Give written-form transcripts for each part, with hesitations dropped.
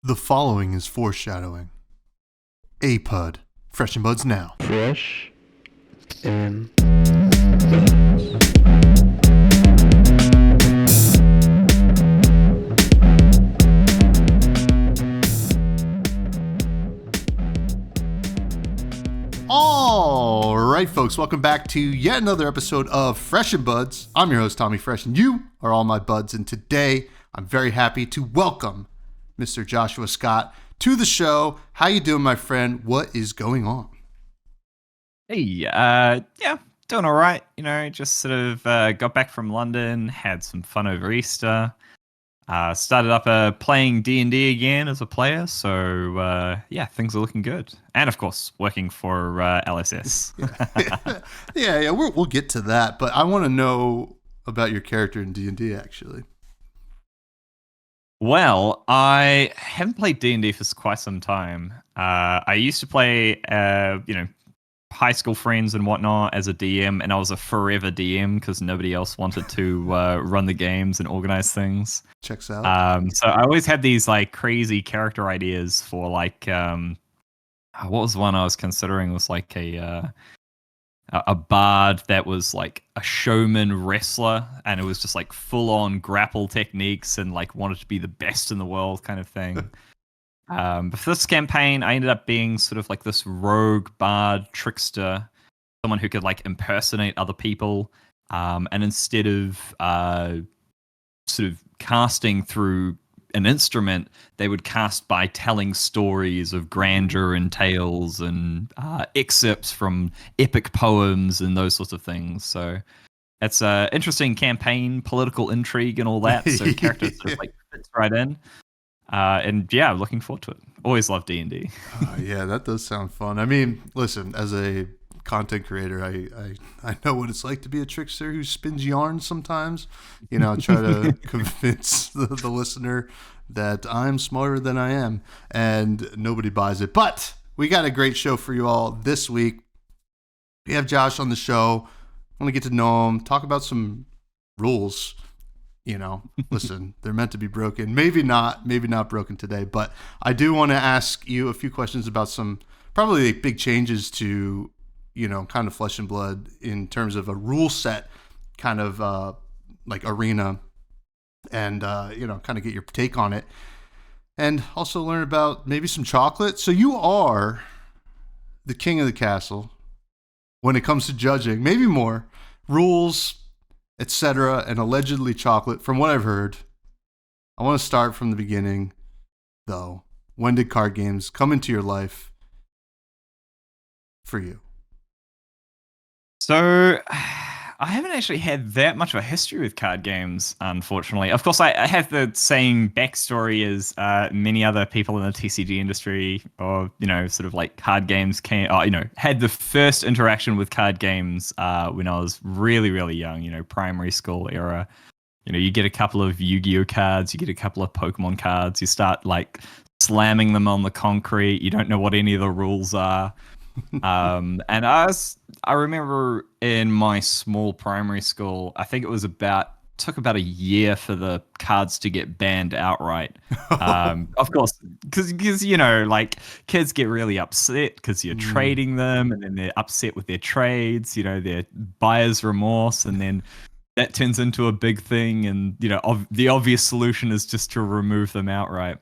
The following is foreshadowing. A-Pud. Fresh and Buds now. Fresh and All right, folks. Welcome back to yet another episode of Fresh and Buds. I'm your host, Tommy Fresh, and you are all my buds. And today, I'm very happy to welcome Mr. Joshua Scott to the show. How you doing, my friend? What is going on? Hey, doing all right. You know, just sort of got back from London, had some fun over Easter. Started up playing D&D again as a player, so things are looking good. And of course, working for LSS. Yeah, we'll get to that, but I want to know about your character in D&D, actually. Well, I haven't played D&D for quite some time. I used to play, high school friends and whatnot as a DM, and I was a forever DM because nobody else wanted to run the games and organize things. Checks out. So I always had these like crazy character ideas for like what was one I was considering was like a bard that was like a showman wrestler, and it was just like full on grapple techniques and like wanted to be the best in the world kind of thing. But for this campaign, I ended up being sort of like this rogue bard trickster, someone who could like impersonate other people, and instead of sort of casting through an instrument, they would cast by telling stories of grandeur and tales and excerpts from epic poems and those sorts of things. So it's an interesting campaign, political intrigue and all that. So characters sort of like fits right in. And yeah, looking forward to it. Always love D&D. Yeah, that does sound fun. I mean, listen, as a content creator, I know what it's like to be a trickster who spins yarns sometimes. You know, try to convince the listener that I'm smarter than I am, and nobody buys it. But we got a great show for you all this week. We have Josh on the show. I want to get to know him, talk about some rules. You know, listen, they're meant to be broken. Maybe not broken today, but I do want to ask you a few questions about some probably big changes to, you know, kind of Flesh and Blood in terms of a rule set kind of like arena, and, kind of get your take on it, and also learn about maybe some chocolate. So you are the king of the castle when it comes to judging, maybe more rules, etc., and allegedly chocolate, from what I've heard. I want to start from the beginning, though. When did card games come into your life for you? So I haven't actually had that much of a history with card games, unfortunately. Of course, I have the same backstory as many other people in the TCG industry, or, you know, sort of like card games had the first interaction with card games when I was really, really young, you know, primary school era. You know, you get a couple of Yu-Gi-Oh cards, you get a couple of Pokemon cards, you start like slamming them on the concrete, you don't know what any of the rules are. And I remember in my small primary school, I think it was took about a year for the cards to get banned outright. Of course, because you know, like kids get really upset because you're trading them, and then they're upset with their trades. You know, their buyer's remorse, and then that turns into a big thing. And you know, the obvious solution is just to remove them outright.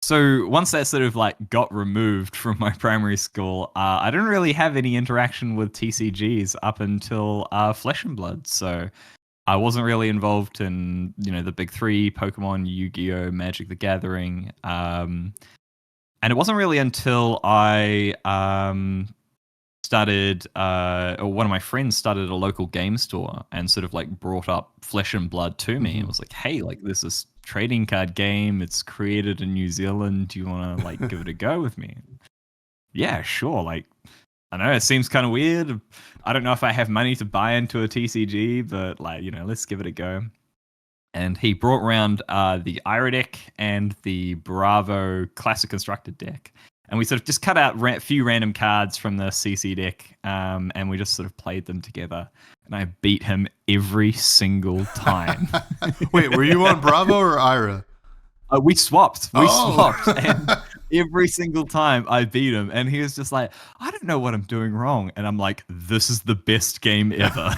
So once that sort of like got removed from my primary school, I didn't really have any interaction with TCGs up until Flesh and Blood. So I wasn't really involved in, you know, the big three: Pokemon, Yu-Gi-Oh, Magic the Gathering. And it wasn't really until I started, or one of my friends started a local game store and sort of like brought up Flesh and Blood to me. It was like, hey, like there's this trading card game. It's created in New Zealand. Do you want to like give it a go with me? Yeah, sure. Like, I know it seems kind of weird. I don't know if I have money to buy into a TCG, but like, you know, let's give it a go. And he brought around the Ira deck and the Bravo Classic Constructed deck. And we sort of just cut out a few random cards from the CC deck, and we just sort of played them together. And I beat him every single time. Wait, were you on Bravo or Ira? We swapped. We Oh. swapped. And every single time I beat him, and he was just like, I don't know what I'm doing wrong. And I'm like, this is the best game ever.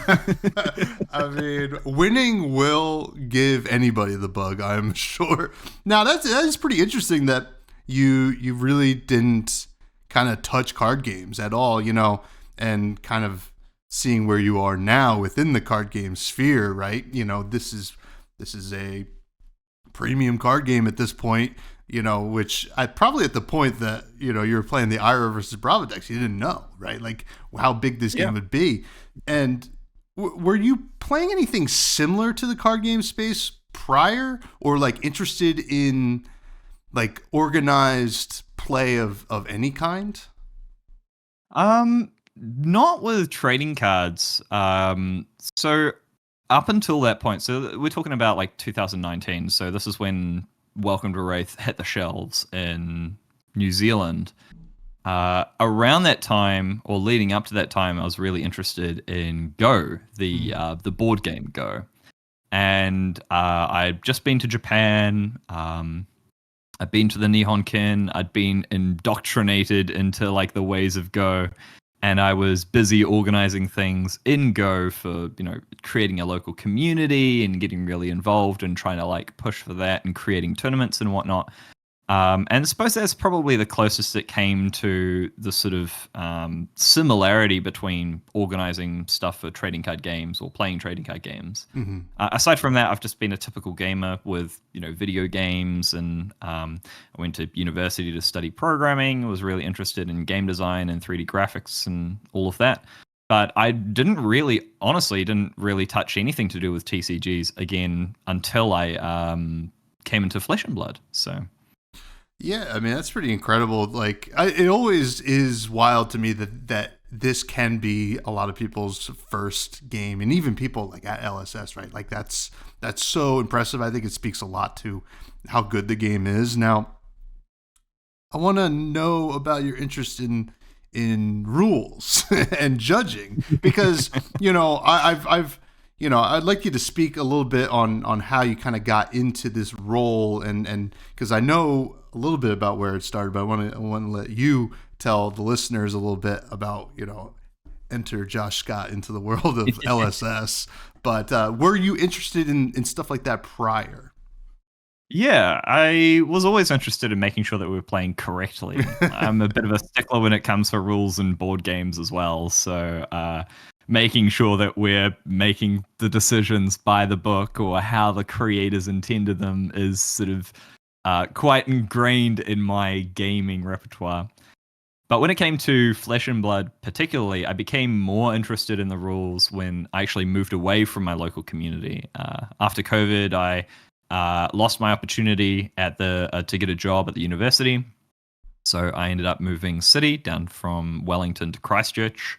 I mean, winning will give anybody the bug, I'm sure. Now that is pretty interesting that you really didn't kind of touch card games at all, you know, and kind of seeing where you are now within the card game sphere, right? You know, this is a premium card game at this point, you know, which I probably at the point that, you know, you were playing the Ira versus Bravo decks, you didn't know, right? Like how big this game would be. And were you playing anything similar to the card game space prior, or like interested in like organized play of any kind? Not with trading cards. So up until that point, so we're talking about like 2019. So this is when Welcome to Wraith hit the shelves in New Zealand. Around that time, or leading up to that time, I was really interested in Go, the board game Go, and I'd just been to Japan. I'd been to the Nihonkin. I'd been indoctrinated into like the ways of Go, and I was busy organizing things in Go for, you know, creating a local community and getting really involved and trying to like push for that and creating tournaments and whatnot. And I suppose that's probably the closest it came to the sort of similarity between organizing stuff for trading card games or playing trading card games. Mm-hmm. Aside from that, I've just been a typical gamer with, you know, video games, and I went to university to study programming. I was really interested in game design and 3D graphics and all of that. But I honestly didn't really touch anything to do with TCGs again until I came into Flesh and Blood. So. Yeah, I mean that's pretty incredible. Like, it always is wild to me that this can be a lot of people's first game, and even people like at LSS, right? Like that's so impressive. I think it speaks a lot to how good the game is. Now, I want to know about your interest in rules and judging, because you know I've you know, I'd like you to speak a little bit on how you kind of got into this role, and because I know a little bit about where it started, but I want to let you tell the listeners a little bit about, you know, enter Josh Scott into the world of LSS. But were you interested in stuff like that prior? Yeah, I was always interested in making sure that we were playing correctly. I'm a bit of a stickler when it comes to rules and board games as well, so making sure that we're making the decisions by the book or how the creators intended them is sort of quite ingrained in my gaming repertoire. But when it came to Flesh and Blood particularly, I became more interested in the rules when I actually moved away from my local community. After COVID, I lost my opportunity at to get a job at the university. So I ended up moving city down from Wellington to Christchurch.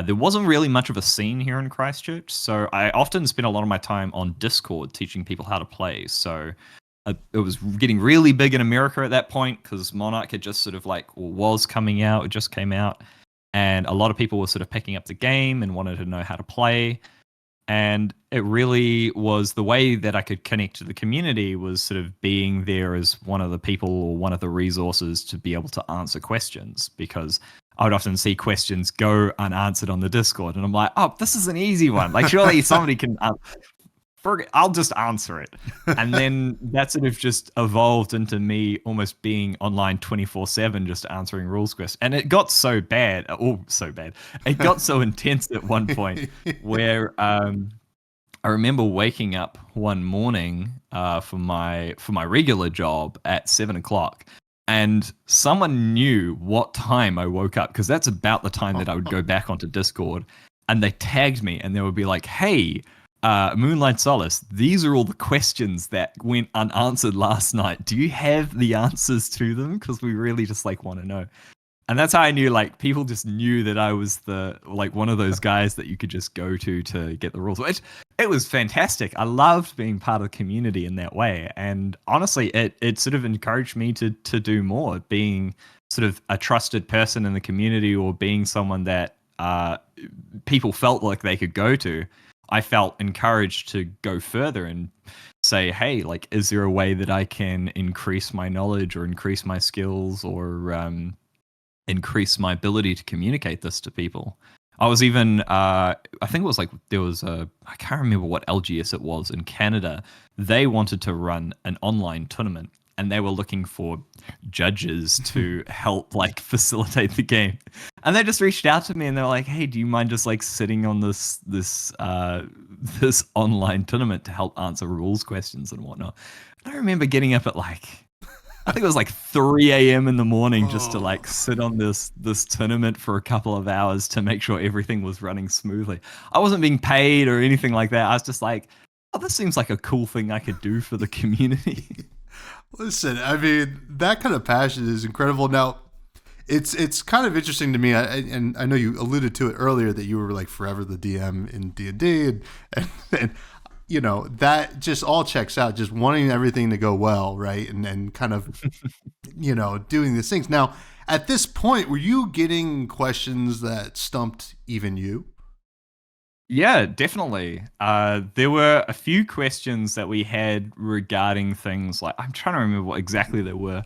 There wasn't really much of a scene here in Christchurch, so I often spent a lot of my time on Discord teaching people how to play. So it was getting really big in America at that point because Monarch had just sort of like was coming out, it just came out, and a lot of people were sort of picking up the game and wanted to know how to play. And it really was the way that I could connect to the community was sort of being there as one of the people or one of the resources to be able to answer questions, because I would often see questions go unanswered on the Discord, and I'm like, oh, this is an easy one. Like, surely somebody can I'll just answer it. And then that sort of just evolved into me almost being online 24/7, just answering rules questions. And it got so bad. It got so intense at one point where I remember waking up one morning for my regular job at 7:00, and someone knew what time I woke up, because that's about the time that I would go back onto Discord, and they tagged me and they would be like, hey, Moonlight Solace, these are all the questions that went unanswered last night. Do you have the answers to them? Because we really just like want to know. And that's how I knew, like, people just knew that I was one of those guys that you could just go to get the rules. It was fantastic. I loved being part of the community in that way. And honestly, it sort of encouraged me to do more, being sort of a trusted person in the community, or being someone that people felt like they could go to. I felt encouraged to go further and say, hey, like, is there a way that I can increase my knowledge or increase my skills or increase my ability to communicate this to people? I was even, I think it was like, there was I can't remember what LGS it was in Canada. They wanted to run an online tournament and they were looking for judges to help like facilitate the game. And they just reached out to me and they're like, hey, do you mind just like sitting on this online tournament to help answer rules questions and whatnot? And I remember getting up at like, I think it was like 3 a.m. in the morning just to like sit on this tournament for a couple of hours to make sure everything was running smoothly. I wasn't being paid or anything like that. I was just like, oh, this seems like a cool thing I could do for the community. Listen, I mean, that kind of passion is incredible. Now, it's kind of interesting to me, and I know you alluded to it earlier that you were like forever the DM in D&D, and you know, that just all checks out, just wanting everything to go well, right? And kind of, you know, doing these things. Now, at this point, were you getting questions that stumped even you? Yeah, definitely. There were a few questions that we had regarding things like, I'm trying to remember what exactly they were.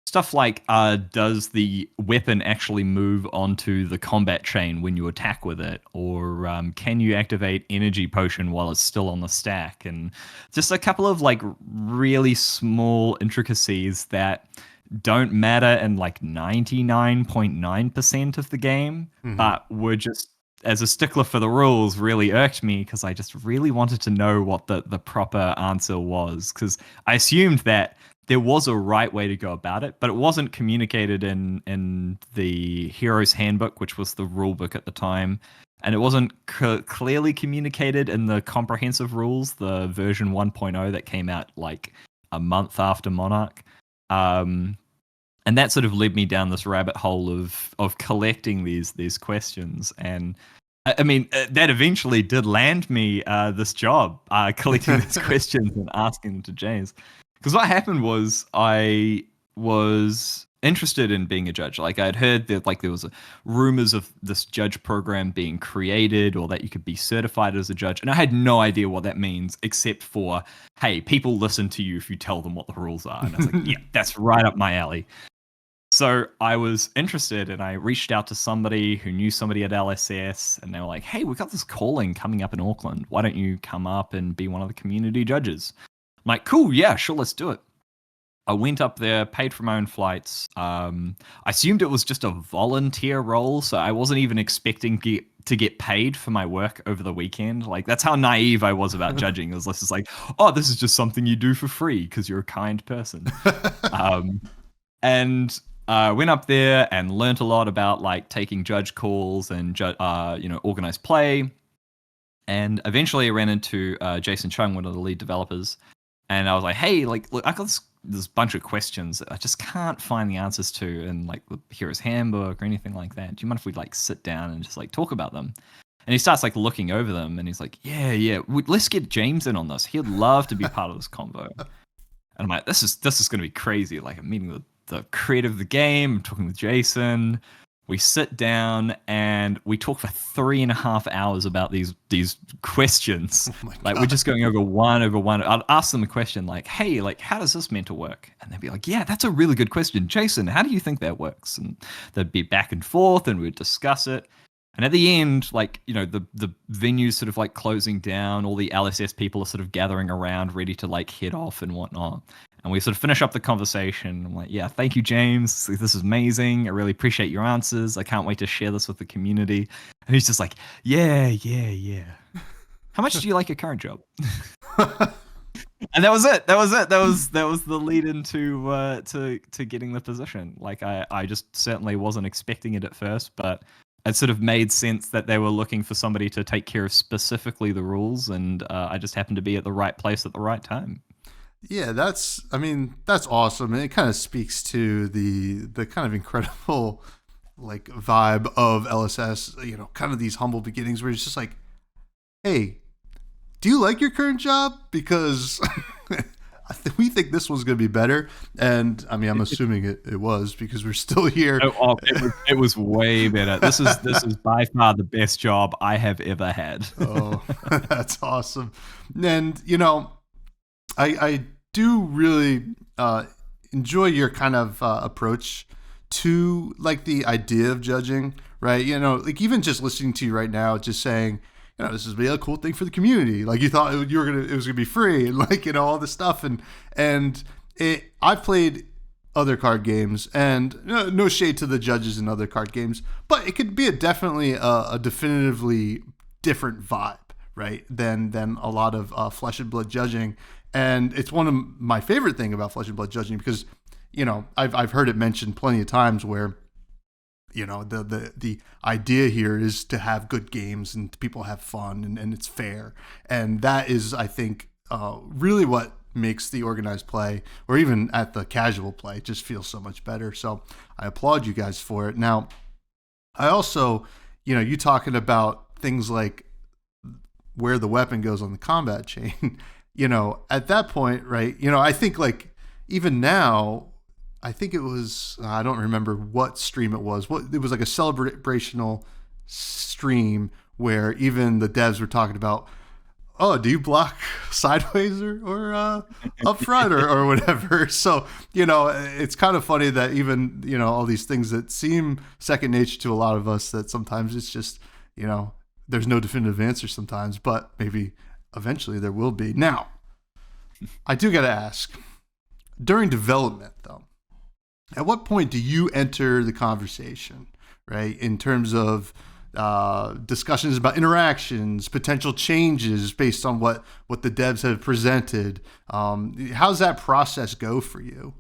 Stuff like, does the weapon actually move onto the combat chain when you attack with it? Or can you activate energy potion while it's still on the stack? And just a couple of like really small intricacies that don't matter in like 99.9% of the game, but were just, as a stickler for the rules, really irked me because I just really wanted to know what the proper answer was. Because I assumed that there was a right way to go about it, but it wasn't communicated in the Hero's Handbook, which was the rule book at the time. And it wasn't clearly communicated in the comprehensive rules, the version 1.0 that came out like a month after Monarch. And that sort of led me down this rabbit hole of collecting these questions. And I mean, that eventually did land me this job, collecting these questions and asking them to James. Because what happened was I was interested in being a judge. Like I'd heard that like there was rumors of this judge program being created or that you could be certified as a judge. And I had no idea what that means except for, hey, people listen to you if you tell them what the rules are. And I was like, yeah, that's right up my alley. So I was interested and I reached out to somebody who knew somebody at LSS and they were like, hey, we got this calling coming up in Auckland. Why don't you come up and be one of the community judges? I'm like, cool, yeah, sure, let's do it. I went up there, paid for my own flights. I assumed it was just a volunteer role, so I wasn't even expecting to get paid for my work over the weekend. Like, that's how naive I was about judging. It was just like, oh, this is just something you do for free because you're a kind person. And went up there and learnt a lot about like taking judge calls and organized play. And eventually I ran into Jason Chung, one of the lead developers. And I was like, hey, like, look, I got this bunch of questions that I just can't find the answers to in like the Hero's Handbook or anything like that. Do you mind if we like sit down and just like talk about them? And he starts like looking over them and he's like, yeah, let's get James in on this. He'd love to be part of this convo. And I'm like, this is going to be crazy. Like I'm meeting with the creator of the game, I'm talking with Jason. We sit down and we talk for 3.5 hours about these questions. Oh like we're just going over one. I'd ask them a question like, hey, like how does this meant to work? And they'd be like, yeah, that's a really good question. Jason, how do you think that works? And they'd be back and forth and we'd discuss it. And at the end, like, you know, the venue's sort of like closing down, all the LSS people are sort of gathering around ready to like head off and whatnot. And we sort of finish up the conversation. I'm like, yeah, thank you, James. This is amazing. I really appreciate your answers. I can't wait to share this with the community. And he's just like, yeah. How much do you like your current job? And that was it. That was the lead into to getting the position. Like I just certainly wasn't expecting it at first, but it sort of made sense that they were looking for somebody to take care of specifically the rules, and I just happened to be at the right place at the right time. Yeah, that's awesome. And it kind of speaks to the kind of incredible like vibe of LSS, you know, kind of these humble beginnings where it's just like, hey, do you like your current job? Because we think this one's going to be better. And I mean, I'm assuming it was because we're still here. It was way better. This is by far the best job I have ever had. Oh, that's awesome. And, you know, I do really enjoy your kind of approach to like the idea of judging, right? You know, like even just listening to you right now, just saying, you know, this is be a cool thing for the community. Like you thought it was gonna be free, and like, you know, all this stuff, and I've played other card games, and no shade to the judges in other card games, but it could be definitely a definitively different vibe, right? Than a lot of flesh and blood judging, and it's one of my favorite thing about flesh and blood judging because, you know, I've heard it mentioned plenty of times where, you know, the idea here is to have good games and people have fun, and it's fair, and that is, I think, really what makes the organized play, or even at the casual play, just feel so much better. So I applaud you guys for it. Now, I also, you know, you talking about things like where the weapon goes on the combat chain, you know, at that point, right? You know, I think like even now, I think it was, I don't remember what stream it was. It was like a celebrational stream where even the devs were talking about, oh, do you block sideways or up front or whatever? So, you know, it's kind of funny that even, you know, all these things that seem second nature to a lot of us, that sometimes it's just, you know, there's no definitive answer sometimes, but maybe eventually there will be. Now, I do got to ask, during development though, at what point do you enter the conversation, right? In terms of discussions about interactions, potential changes based on what the devs have presented. How's that process go for you?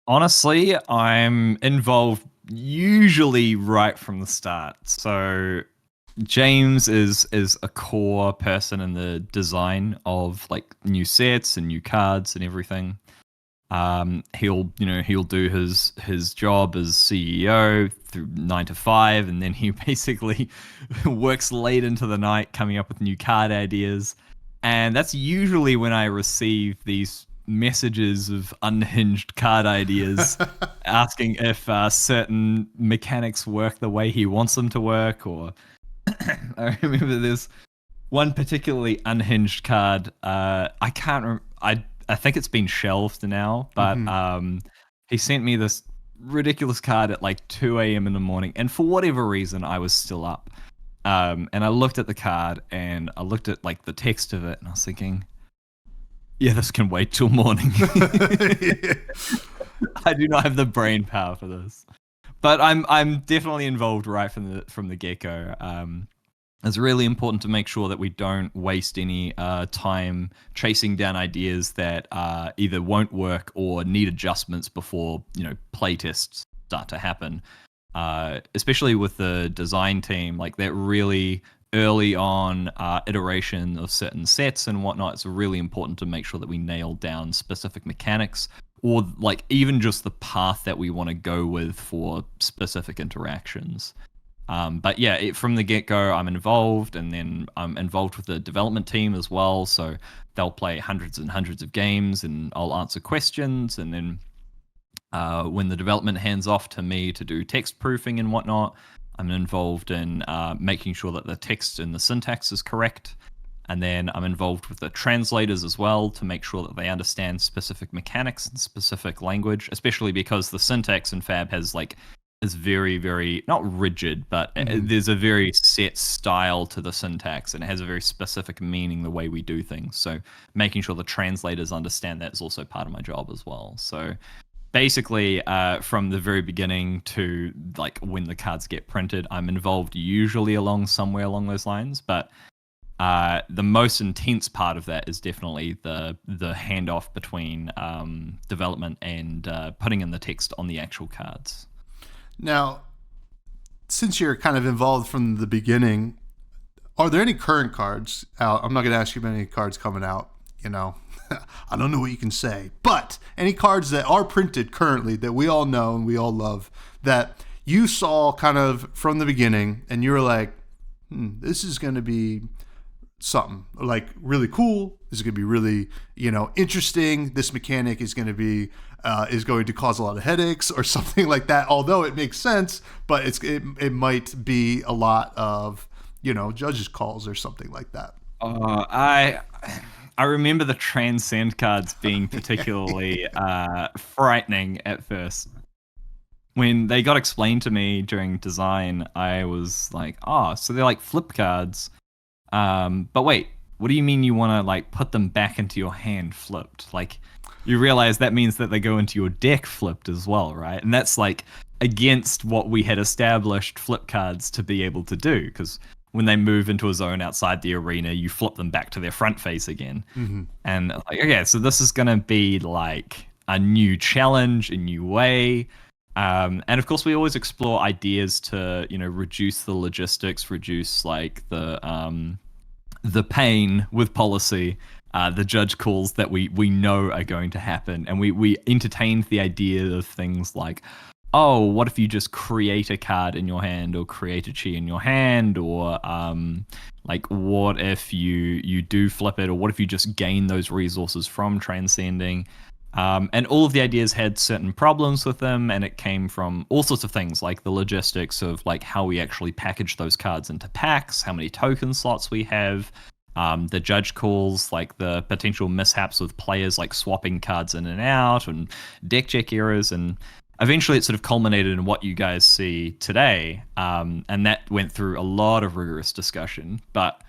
Honestly, I'm involved usually right from the start. So James is a core person in the design of like new sets and new cards and everything. He'll do his job as CEO through 9 to 5, and then he basically works late into the night coming up with new card ideas. And that's usually when I receive these messages of unhinged card ideas asking if certain mechanics work the way he wants them to work. Or I remember there's one particularly unhinged card. I can't remember. I think it's been shelved now, but he sent me this ridiculous card at like 2 a.m. in the morning, and for whatever reason, I was still up. And I looked at the card, and I looked at like the text of it, and I was thinking, yeah, this can wait till morning. I do not have the brain power for this. But I'm definitely involved right from the get-go. It's really important to make sure that we don't waste any time chasing down ideas that either won't work or need adjustments before, you know, playtests start to happen. Especially with the design team, like that really early on iteration of certain sets and whatnot, it's really important to make sure that we nail down specific mechanics, or like even just the path that we want to go with for specific interactions. But yeah, from the get-go, I'm involved, and then I'm involved with the development team as well. So they'll play hundreds and hundreds of games, and I'll answer questions. And then when the development hands off to me to do text proofing and whatnot, I'm involved in making sure that the text and the syntax is correct. And then I'm involved with the translators as well to make sure that they understand specific mechanics and specific language, especially because the syntax in FAB is very, very, not rigid, but there's a very set style to the syntax, and it has a very specific meaning the way we do things. So making sure the translators understand that is also part of my job as well. So basically, from the very beginning to like when the cards get printed, I'm involved usually somewhere along those lines. But the most intense part of that is definitely the handoff between development and putting in the text on the actual cards. Now, since you're kind of involved from the beginning, are there any current cards out? I'm not going to ask you about any cards coming out, you know. I don't know what you can say, but any cards that are printed currently that we all know and we all love, that you saw kind of from the beginning and you were like, this is going to be something like really cool. This is going to be really, you know, interesting. This mechanic is going to be going to cause a lot of headaches or something like that. Although it makes sense, but it might be a lot of, you know, judges' calls or something like that. I remember the Transcend cards being particularly frightening at first. When they got explained to me during design, I was like, oh, so they're like flip cards. But wait, what do you mean you want to like put them back into your hand flipped? Like, you realize that means that they go into your deck flipped as well, right? And that's like against what we had established flip cards to be able to do, because when they move into a zone outside the arena, you flip them back to their front face again. Mm-hmm. And like, okay, so this is gonna be like a new challenge, a new way. And of course, we always explore ideas to, reduce the logistics, reduce like the pain with policy, the judge calls that we know are going to happen, and we entertained the idea of things like, oh, what if you just create a card in your hand, or create a chi in your hand, or like what if you do flip it, or what if you just gain those resources from transcending. And all of the ideas had certain problems with them, and it came from all sorts of things, like the logistics of like how we actually package those cards into packs, how many token slots we have, the judge calls, like the potential mishaps with players like swapping cards in and out, and deck check errors, and eventually it sort of culminated in what you guys see today. And that went through a lot of rigorous discussion, but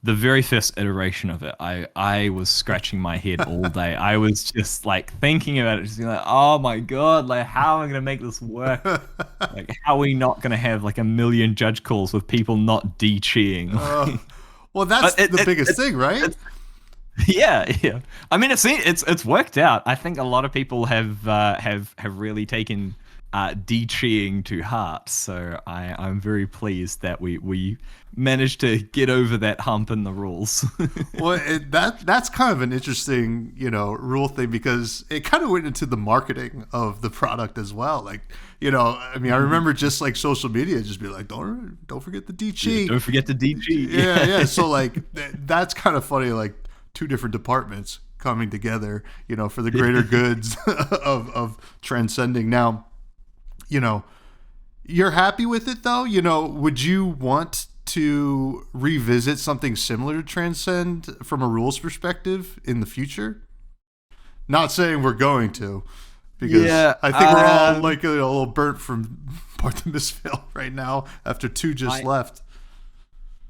the very first iteration of it, I was scratching my head all day. I was just like thinking about it, just being like, oh my god, like how am I gonna make this work? Like how are we not gonna have like a million judge calls with people not de-cheating? Well, that's the biggest thing, right? Yeah. I mean, it's worked out. I think a lot of people have really taken de-cheating to heart. So I'm very pleased that we managed to get over that hump in the rules. Well, that's kind of an interesting, rule thing, because it kind of went into the marketing of the product as well. Like, I mean, I remember just like social media just be like, don't forget the DG. Don't forget the DG. Yeah. So like that's kind of funny. Like two different departments coming together, for the greater goods of transcending. Now, you're happy with it though. Would you want to revisit something similar to Transcend from a rules perspective in the future? Not saying we're going to, because I think we're all like a little burnt from Bartholomew right now after two just left.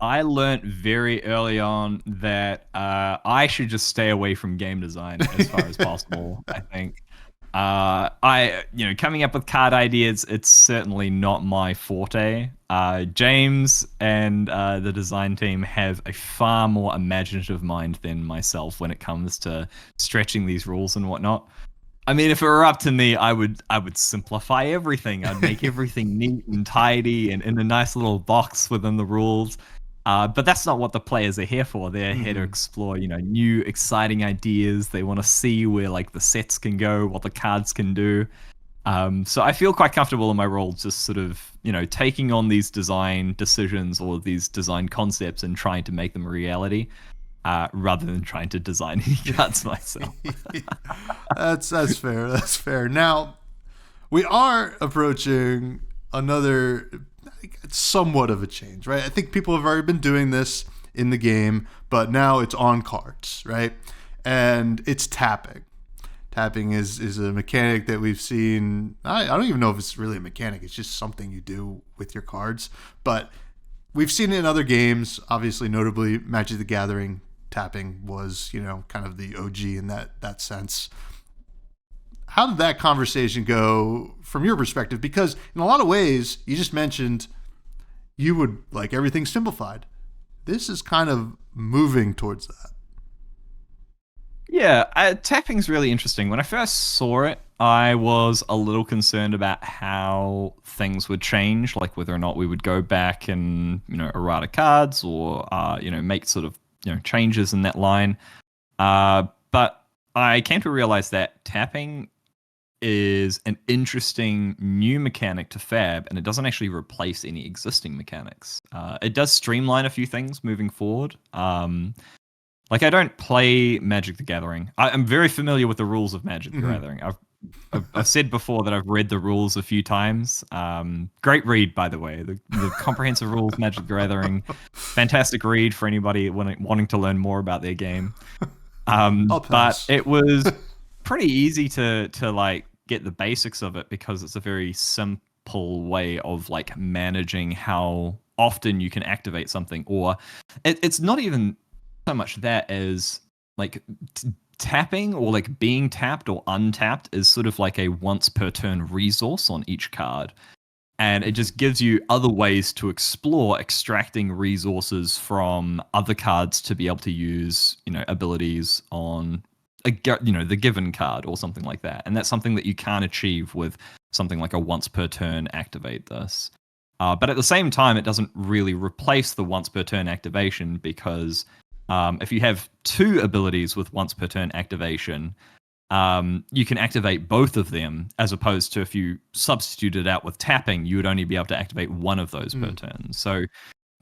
I learned very early on that I should just stay away from game design as far as possible. I think coming up with card ideas, it's certainly not my forte. James and the design team have a far more imaginative mind than myself when it comes to stretching these rules and whatnot. I mean, if it were up to me, I would simplify everything. I'd make everything neat and tidy and in a nice little box within the rules. But that's not what the players are here for. They're here to explore, new exciting ideas. They want to see where like the sets can go, what the cards can do. So I feel quite comfortable in my role, just sort of, taking on these design decisions or these design concepts and trying to make them a reality, rather than trying to design any cards myself. That's fair. That's fair. Now, we are approaching another somewhat of a change, right? I think people have already been doing this in the game, but now it's on cards, right? And it's tapping. Tapping is a mechanic that we've seen. I don't even know if it's really a mechanic. It's just something you do with your cards. But we've seen it in other games, obviously, notably Magic the Gathering. Tapping was, kind of the OG in that sense. How did that conversation go from your perspective? Because in a lot of ways, you just mentioned you would like everything simplified. This is kind of moving towards that. Yeah, tapping's really interesting. When I first saw it, I was a little concerned about how things would change, like whether or not we would go back and, errata cards or, make sort of, changes in that line. But I came to realize that tapping is an interesting new mechanic to FAB, and it doesn't actually replace any existing mechanics. It does streamline a few things moving forward. Like, I don't play Magic the Gathering. I'm very familiar with the rules of Magic the Gathering. I've said before that I've read the rules a few times. Great read, by the way. The comprehensive rules of Magic the Gathering. Fantastic read for anybody wanting to learn more about their game. I'll But pass. it was pretty easy to like get the basics of it because it's a very simple way of like managing how often you can activate something, or it's not even so much that as like tapping or like being tapped or untapped is sort of like a once per turn resource on each card. And it just gives you other ways to explore extracting resources from other cards to be able to use, abilities on the given card or something like that. And that's something that you can't achieve with something like a once per turn activate this. But at the same time, it doesn't really replace the once per turn activation because if you have two abilities with once per turn activation, you can activate both of them, as opposed to if you substitute it out with tapping, you would only be able to activate one of those per turn. So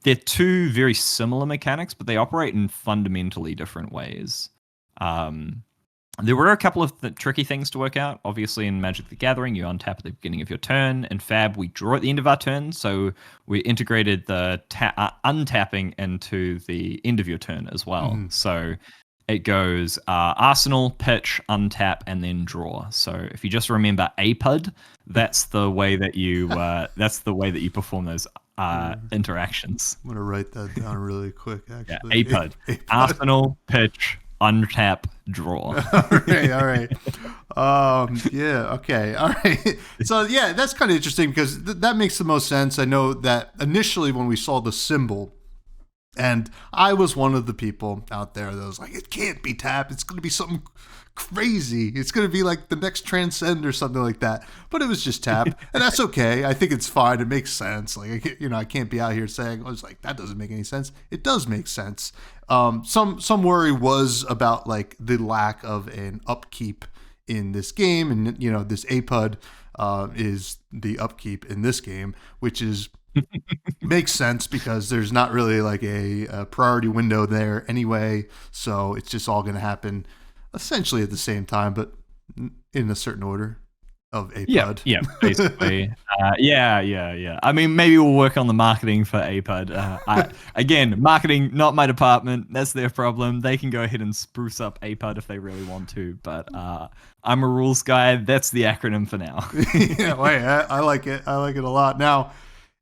they're two very similar mechanics, but they operate in fundamentally different ways. There were a couple of tricky things to work out. Obviously, in Magic the Gathering, you untap at the beginning of your turn. In FAB, we draw at the end of our turn, so we integrated the untapping into the end of your turn as well. So it goes Arsenal, pitch, untap, and then draw. So if you just remember APUD, that's the way that you perform those interactions. I'm gonna write that down really quick. Actually, yeah, APUD. Arsenal, pitch, untap, draw. all right. Yeah. Okay. All right. So yeah, that's kind of interesting because that makes the most sense. I know that initially when we saw the symbol, and I was one of the people out there that was like, it can't be tap. It's going to be something crazy. It's going to be like the next Transcend or something like that. But it was just tap, and that's okay. I think it's fine. It makes sense. Like, I can't be out here saying, I was like, that doesn't make any sense. It does make sense. Some worry was about like the lack of an upkeep in this game, and this APUD is the upkeep in this game, which is makes sense because there's not really like a priority window there anyway, so it's just all going to happen essentially at the same time, but in a certain order of APUD. Yeah, basically. Yeah. I mean, maybe we'll work on the marketing for APUD. Again, marketing, not my department. That's their problem. They can go ahead and spruce up APUD if they really want to, but I'm a rules guy. That's the acronym for now. Yeah, wait, I like it. I like it a lot. Now,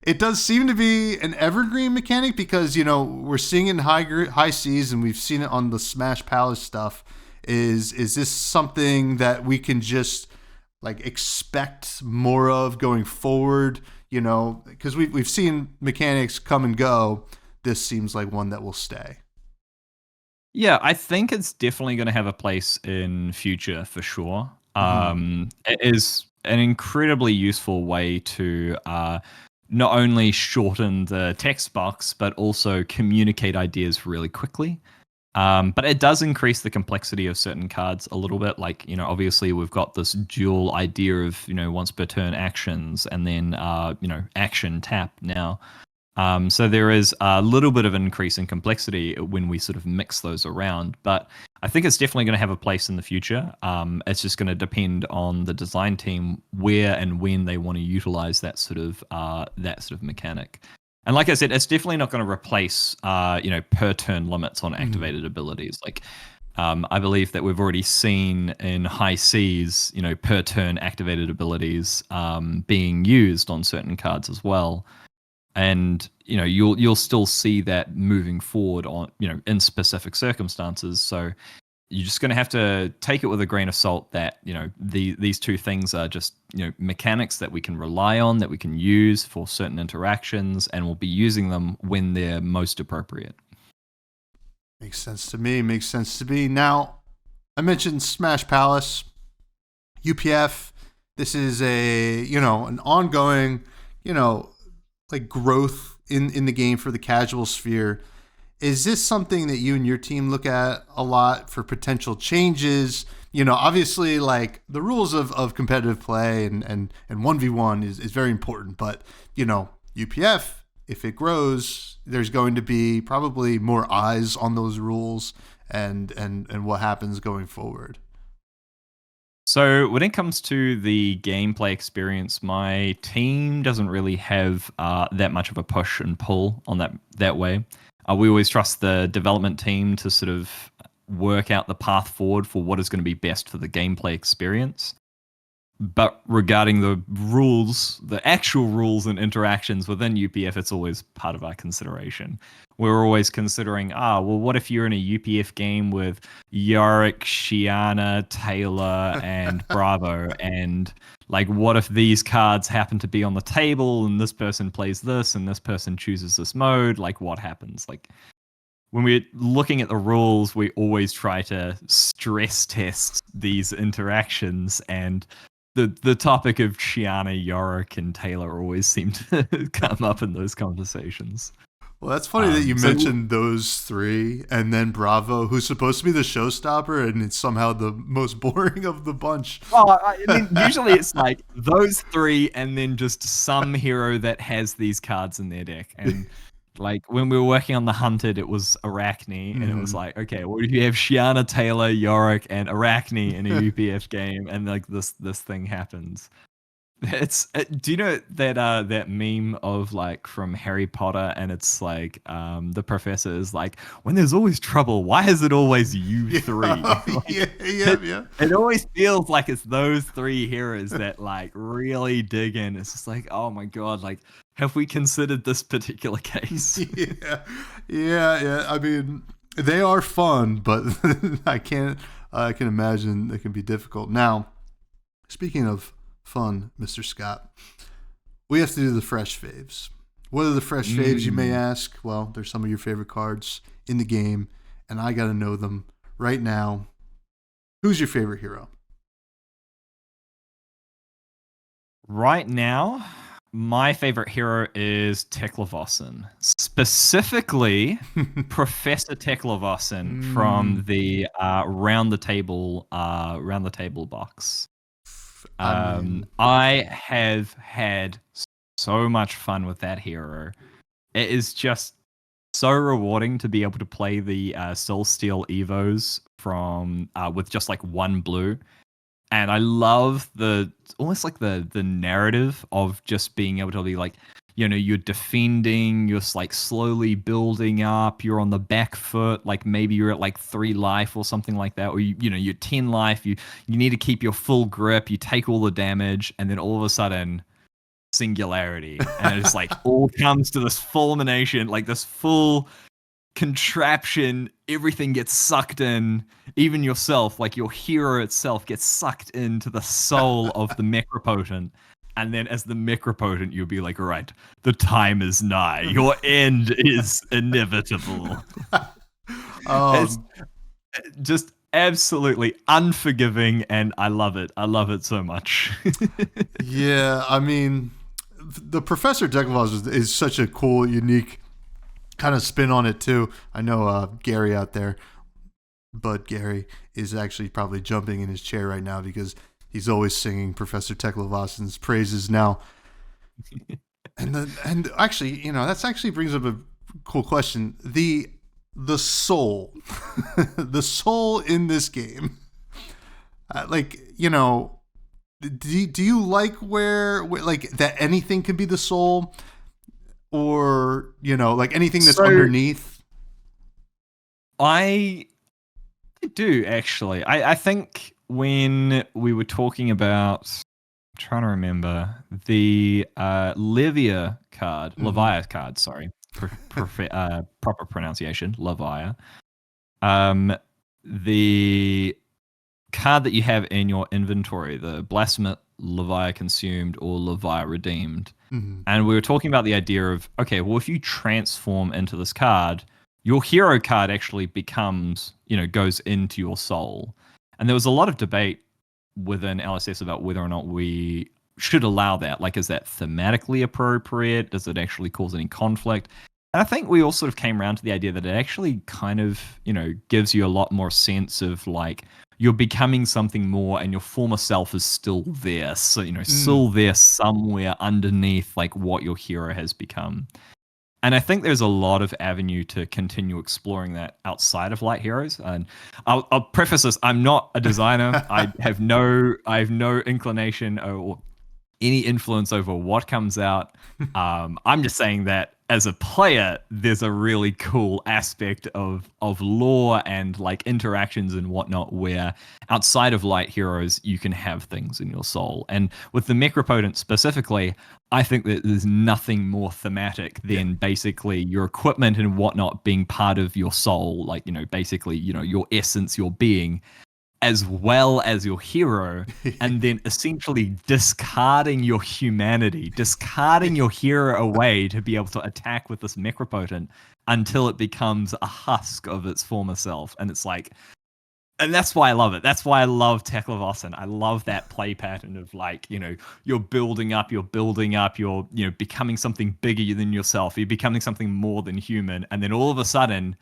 it does seem to be an evergreen mechanic because, we're seeing it in high seas, and we've seen it on the Smash Palace stuff. Is this something that we can just like expect more of going forward? Because we've seen mechanics come and go. This seems like one that will stay. Yeah, I think it's definitely going to have a place in future for sure. It is an incredibly useful way to not only shorten the text box, but also communicate ideas really quickly. But it does increase the complexity of certain cards a little bit. Like, obviously we've got this dual idea of, once per turn actions and then, action tap now. So there is a little bit of an increase in complexity when we sort of mix those around. But I think it's definitely going to have a place in the future. It's just going to depend on the design team where and when they want to utilize that sort of mechanic. And like I said, it's definitely not going to replace per turn limits on activated abilities. Like I believe that we've already seen in high seas, per turn activated abilities being used on certain cards as well. And you'll still see that moving forward on in specific circumstances. So you're just going to have to take it with a grain of salt that these two things are just mechanics that we can rely on, that we can use for certain interactions, and we'll be using them when they're most appropriate. Makes sense to me. Now, I mentioned Smash Palace, UPF. This is an ongoing like growth in the game for the casual sphere. Is this something that you and your team look at a lot for potential changes? Obviously, like the rules of competitive play and 1v1 is very important. But, UPF, if it grows, there's going to be probably more eyes on those rules and what happens going forward. So when it comes to the gameplay experience, my team doesn't really have that much of a push and pull on that way. We always trust the development team to sort of work out the path forward for what is going to be best for the gameplay experience. But regarding the rules, the actual rules and interactions within UPF, it's always part of our consideration. We're always considering, what if you're in a UPF game with Yorick, Shiana, Taylor, and Bravo, and like, what if these cards happen to be on the table and this person plays this and this person chooses this mode? Like, what happens? Like, when we're looking at the rules, we always try to stress test these interactions, and the topic of Shiana, Yorick, and Taylor always seem to come up in those conversations. Well, that's funny that you mentioned those three, and then Bravo, who's supposed to be the showstopper, and it's somehow the most boring of the bunch. Well, I mean, usually it's like those three, and then just some hero that has these cards in their deck. And like when we were working on the Hunted, it was Arachne, and it was like, okay, well, if you have Shiana, Taylor, Yorick, and Arachne in a UPF game, and like this thing happens. It's do you know that that meme of like from Harry Potter, and it's like the professor is like, when there's always trouble, why is it always you three? It always feels like it's those three heroes that like really dig in. It's just like, oh my god, like, have we considered this particular case? Yeah. I mean, they are fun, but I can imagine it can be difficult. Now, speaking of fun, Mr. Scott, we have to do the fresh faves. What are the fresh faves, you may ask? Well, there's some of your favorite cards in the game, and I got to know them right now. Who's your favorite hero? Right now, my favorite hero is Teklevossen. Specifically, Professor Teklevossen from the round the table box. I have had so much fun with that hero. It is just so rewarding to be able to play the Soul Steel Evos from with just like one blue. And I love almost like the narrative of just being able to be like, you know, you're defending, you're like slowly building up, you're on the back foot, like maybe you're at like 3 life or something like that, or you know, you're 10 life, you need to keep your full grip, you take all the damage, and then all of a sudden singularity. And it's like all comes to this fulmination, like this full contraption, everything gets sucked in, even yourself, like your hero itself gets sucked into the soul of the Necropotent. And then as the Necropotent, you'll be like, all right, the time is nigh. Your end is inevitable. It's just absolutely unforgiving, and I love it. I love it so much. Yeah, I mean, the Professor Teklevossen is such a cool, unique kind of spin on it, too. I know Gary out there, Bud Gary, is actually probably jumping in his chair right now because he's always singing Professor Teklevossen's praises now. and actually, you know, that's actually brings up a cool question. The soul, the soul in this game, like, you know, do you like where like that anything can be the soul, or, you know, like anything that's underneath? I do actually. I think when we were talking about, I'm trying to remember, the Levia card, Levia card, sorry, proper pronunciation, Levia. The card that you have in your inventory, the Blasphemous Levia Consumed or Levia Redeemed. And we were talking about the idea of, okay, well, if you transform into this card, your hero card actually becomes, you know, goes into your soul. And there was a lot of debate within LSS about whether or not we should allow that. Like, is that thematically appropriate? Does it actually cause any conflict? And I think we all sort of came around to the idea that it actually kind of, you know, gives you a lot more sense of like, you're becoming something more and your former self is still there. So, you know, still there somewhere underneath like what your hero has become. And I think there's a lot of avenue to continue exploring that outside of Light Heroes. And I'll preface this: I'm not a designer. I have no inclination or any influence over what comes out. I'm just saying that as a player, there's a really cool aspect of lore and like interactions and whatnot where outside of light heroes, you can have things in your soul. And with the Necropotent specifically, I think that there's nothing more thematic than basically your equipment and whatnot being part of your soul, like, basically, your essence, your being, as well as your hero, and then essentially discarding your humanity, discarding your hero away to be able to attack with this Necropotent until it becomes a husk of its former self. And it's like, and that's why I love it. That's why I love Teklevossen. I love that play pattern of like, you're building up, you're becoming something bigger than yourself. You're becoming something more than human. And then all of a sudden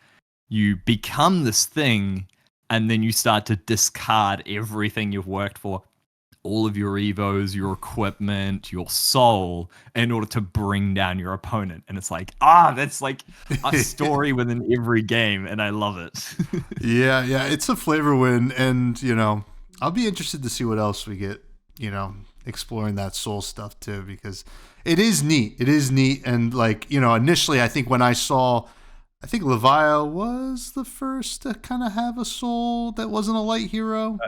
you become this thing, and then you start to discard everything you've worked for, all of your evos, your equipment, your soul, in order to bring down your opponent. And it's like, that's like a story within every game, and I love it. Yeah, it's a flavor win, and I'll be interested to see what else we get, exploring that soul stuff too, because it is neat. It is neat, and like, initially I think when I think Leviah was the first to kind of have a soul that wasn't a light hero.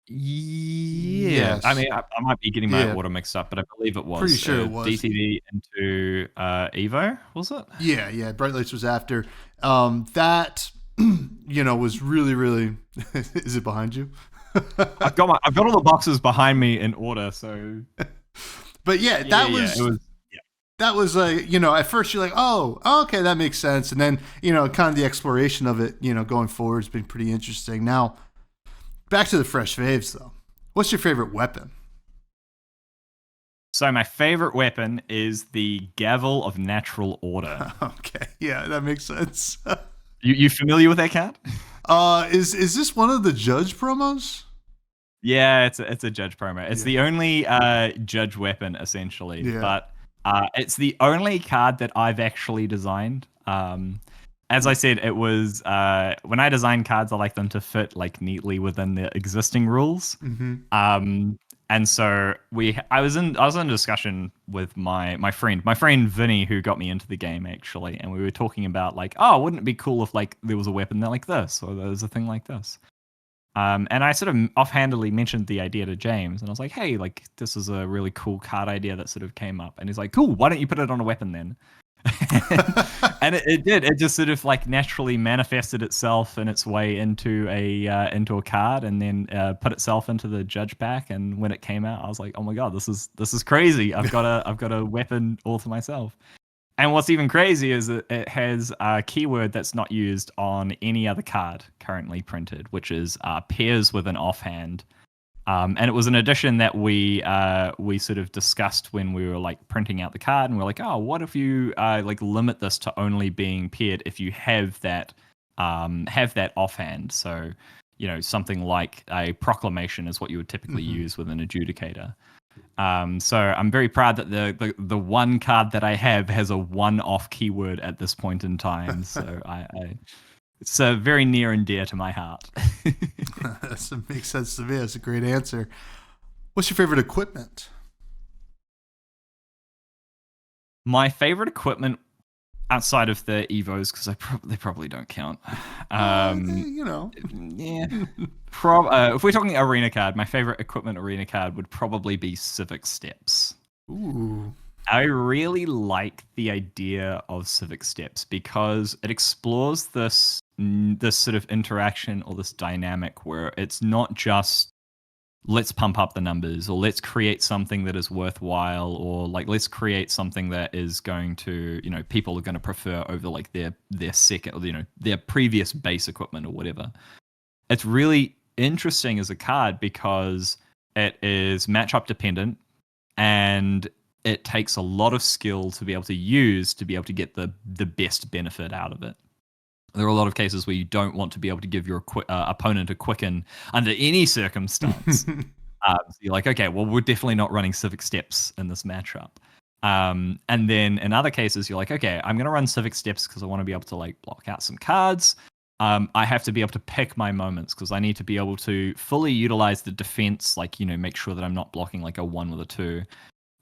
Yes. I mean, I might be getting my order mixed up, but I believe it was. Pretty sure it was. DTD into Evo, was it? Yeah. Bright Lights was after. That, was really, really... Is it behind you? I've got all the boxes behind me in order, so... But yeah, that was like, at first you're like, oh, okay, that makes sense. And then, kind of the exploration of it, going forward has been pretty interesting. Now, back to the fresh faves, though. What's your favorite weapon? So my favorite weapon is the Gavel of Natural Order. Okay, yeah, that makes sense. You familiar with that card? Is this one of the Judge promos? Yeah, it's a Judge promo. It's the only Judge weapon, essentially. Yeah. But it's the only card that I've actually designed. As I said, it was when I design cards, I like them to fit like neatly within the existing rules. Mm-hmm. And so I was in a discussion with my friend Vinny, who got me into the game actually, and we were talking about like, wouldn't it be cool if like there was a weapon that like this, or there was a thing like this. And I sort of offhandedly mentioned the idea to James, and I was like, hey, like, this is a really cool card idea that sort of came up. And he's like, cool, why don't you put it on a weapon then? And it did. It just sort of like naturally manifested itself in its way into a card, and then put itself into the Judge pack. And when it came out, I was like, oh my god, this is crazy. I've got a weapon all to myself. And what's even crazy is that it has a keyword that's not used on any other card currently printed, which is pairs with an offhand. And it was an addition that we sort of discussed when we were like printing out the card, and we're like, what if you like limit this to only being paired if you have that offhand? So, something like a proclamation is what you would typically use with an adjudicator. So I'm very proud that the one card that I have has a one-off keyword at this point in time. So it's very near and dear to my heart. That makes sense to me. That's a great answer. What's your favorite equipment? My favorite equipment outside of the Evos, because they probably don't count. Yeah. If we're talking arena card, my favorite equipment arena card would probably be Civic Steps. Ooh. I really like the idea of Civic Steps because it explores this sort of interaction or this dynamic where it's not just let's pump up the numbers, or let's create something that is worthwhile, or like let's create something that is going to, people are going to prefer over like their second, their previous base equipment or whatever. It's really interesting as a card because it is matchup dependent, and it takes a lot of skill to be able to use to be able to get the best benefit out of it. There are a lot of cases where you don't want to be able to give your opponent a quicken under any circumstance. So you're like, okay, well, we're definitely not running Civic Steps in this matchup. And then in other cases, you're like, okay, I'm going to run Civic Steps because I want to be able to like block out some cards. I have to be able to pick my moments because I need to be able to fully utilize the defense, like, make sure that I'm not blocking like a 1 with a 2.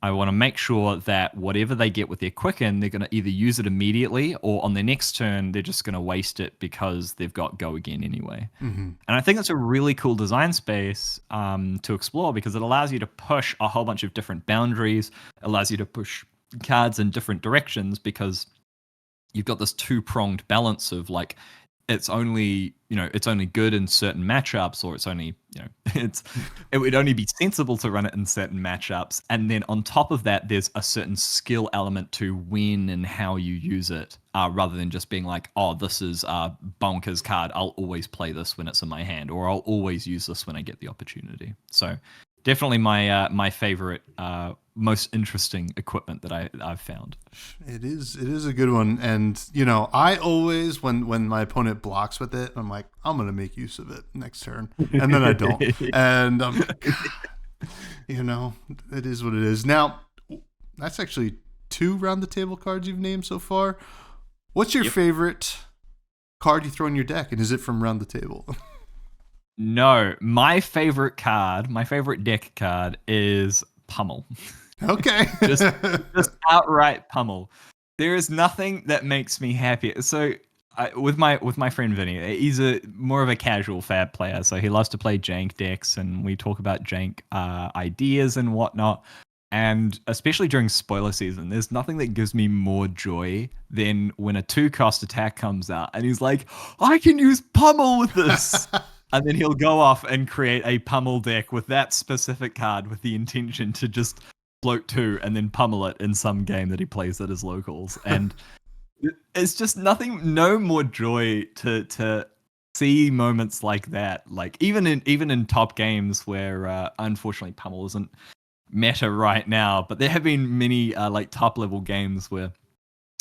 I want to make sure that whatever they get with their Quicken, they're going to either use it immediately or on their next turn, they're just going to waste it because they've got Go Again anyway. Mm-hmm. And I think that's a really cool design space to explore because it allows you to push a whole bunch of different boundaries, allows you to push cards in different directions because you've got this two-pronged balance of like, it's only good in certain matchups, or it's only, it would only be sensible to run it in certain matchups. And then on top of that, there's a certain skill element to when and how you use it, rather than just being like, oh, this is a bonkers card, I'll always play this when it's in my hand, or I'll always use this when I get the opportunity. So definitely my favorite, most interesting equipment that I've found. It is a good one, and I always when my opponent blocks with it, I'm like, I'm gonna make use of it next turn, and then I don't, and it is what it is. Now, that's actually 2 round the table cards you've named so far. What's your favorite card you throw in your deck, and is it from round the table? No, my favorite deck card is Pummel. Okay. just outright Pummel. There is nothing that makes me happier. So with my friend Vinny, he's more of a casual FAB player, so he loves to play jank decks, and we talk about jank ideas and whatnot. And especially during spoiler season, there's nothing that gives me more joy than when a 2-cost attack comes out, and he's like, I can use Pummel with this. And then he'll go off and create a Pummel deck with that specific card with the intention to just float 2 and then pummel it in some game that he plays at his locals. And it's just no more joy to see moments like that. Like even in top games where unfortunately Pummel isn't meta right now, but there have been many like top level games where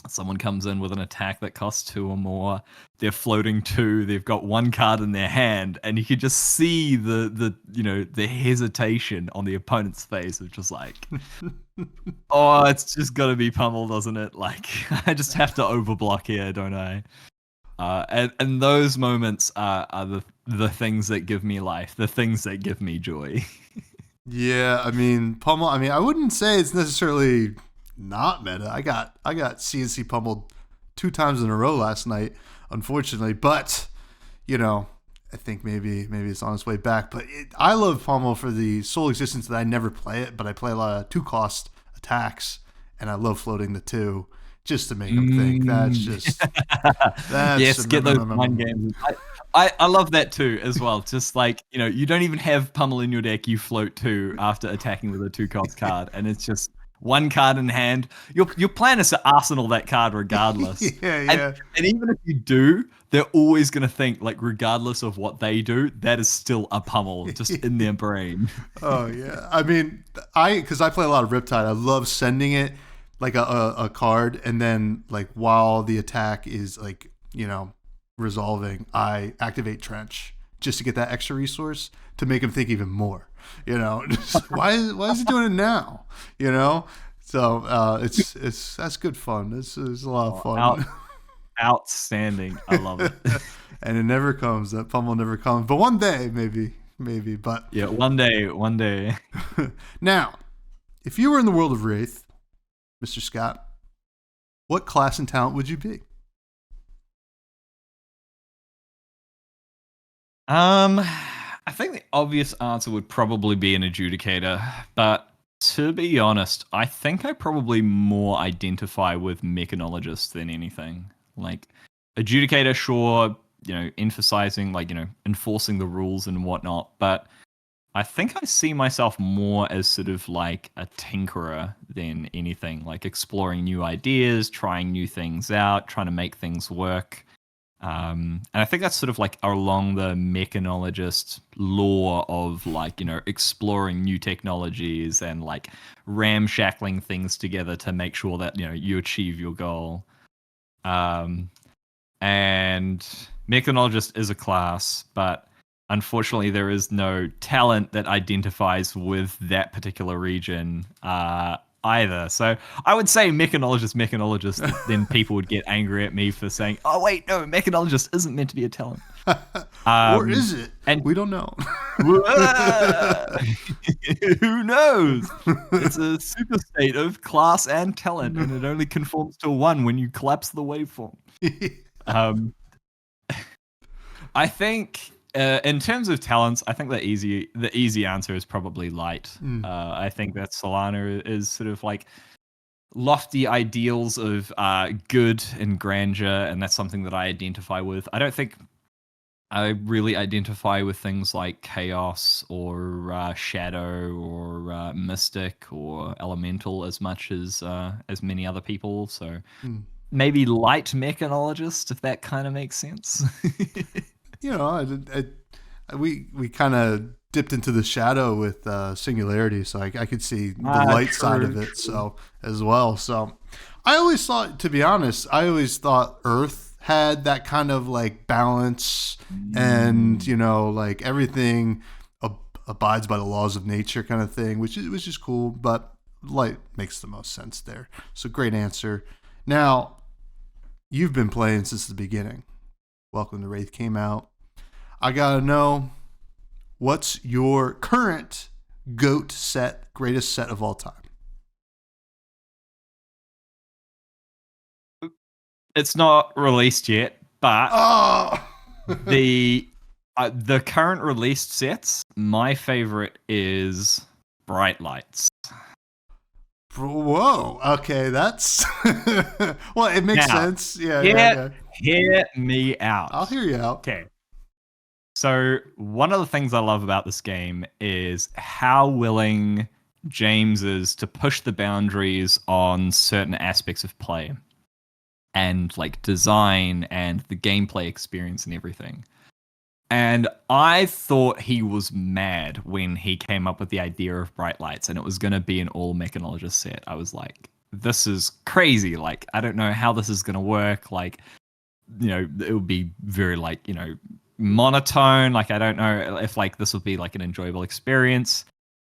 someone comes in with an attack that costs 2 or more, they're floating 2, they've got 1 card in their hand, and you can just see the hesitation on the opponent's face of just like, oh, it's just got to be Pummel, doesn't it? Like, I just have to overblock here, don't I? And those moments are the things that give me life, the things that give me joy. Yeah, I mean, Pummel, I wouldn't say it's necessarily not meta. I got CNC pummeled 2 times in a row last night, unfortunately. But I think maybe it's on its way back. But I love Pummel for the sole existence that I never play it, but I play a lot of 2-cost attacks, and I love floating the 2 just to make them think. That's just yes, get those mind games. I love that too as well. Just like you don't even have Pummel in your deck, you float 2 after attacking with a 2-cost card, and it's just 1 card in hand. Your plan is to arsenal that card regardless. Yeah. And even if you do, they're always going to think, like, regardless of what they do, that is still a Pummel just in their brain. Oh, yeah. I mean, because I play a lot of Riptide, I love sending it like a card, and then like while the attack is like, resolving, I activate Trench just to get that extra resource to make him think even more. Why is he doing it now? So that's good fun. This is a lot of fun. Outstanding. I love it. And it never comes. That Pummel never comes. But one day, maybe. But yeah, one day. Now, if you were in the world of Wraith, Mr. Scott, what class and talent would you be? I think the obvious answer would probably be an adjudicator, but to be honest, I think I probably more identify with mechanologist than anything. Like, adjudicator, sure, emphasizing, like, enforcing the rules and whatnot, but I think I see myself more as sort of like a tinkerer than anything, like exploring new ideas, trying new things out, trying to make things work. And I think that's sort of like along the mechanologist lore of like, exploring new technologies and like ramshackling things together to make sure that, you achieve your goal. And mechanologist is a class, but unfortunately there is no talent that identifies with that particular region. either. So I would say mechanologist, then people would get angry at me for saying, oh, wait, no, mechanologist isn't meant to be a talent. Or is it? And we don't know. Who knows? It's a super state of class and talent, and it only conforms to one when you collapse the waveform. I think in terms of talents, I think the easy answer is probably light. I think that Solana is sort of like lofty ideals of good and grandeur, and that's something that I identify with. I don't think I really identify with things like chaos or shadow or mystic or elemental as much as many other people. So maybe light mechanologist, if that kind of makes sense. You know, we kind of dipped into the shadow with Singularity, so I could see the light side of it so as well. So I always thought, to be honest, Earth had that kind of like balance and, you know, like everything abides by the laws of nature kind of thing, which is cool, but light makes the most sense there. So great answer. Now, you've been playing since the beginning. Welcome to Wraith came out. I gotta know, what's your current GOAT set, greatest set of all time? It's not released yet, but the current released sets, my favorite is Bright Lights. Whoa. Okay, that's well, it makes sense. Yeah. Hear me out. I'll hear you out. Okay. So one of the things I love about this game is how willing James is to push the boundaries on certain aspects of play and like design and the gameplay experience and everything. And I thought he was mad when he came up with the idea of Bright Lights and it was going to be an all mechanologist set. I was like, this is crazy. Like, I don't know how this is going to work. Like, you know, it would be very like, you know, monotone. Like, I don't know if like this would be like an enjoyable experience.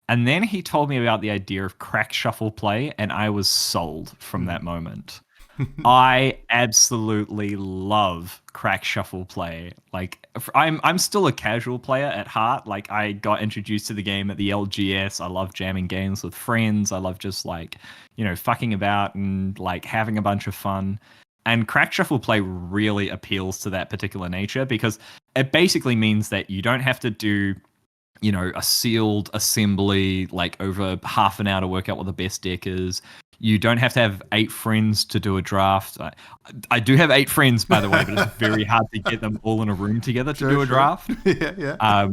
And then he told me about the idea of crack shuffle play, and I was sold from that moment. I absolutely love crack shuffle play. Like, I'm still a casual player at heart. Like, I got introduced to the game at the LGS. I love jamming games with friends. I love just like, you know, fucking about and like having a bunch of fun. And crack shuffle play really appeals to that particular nature because it basically means that you don't have to do, you know, a sealed assembly like over half an hour to work out what the best deck is. You don't have to have 8 friends to do a draft. I do have 8 friends, by the way, but it's very hard to get them all in a room together to do a draft. Yeah.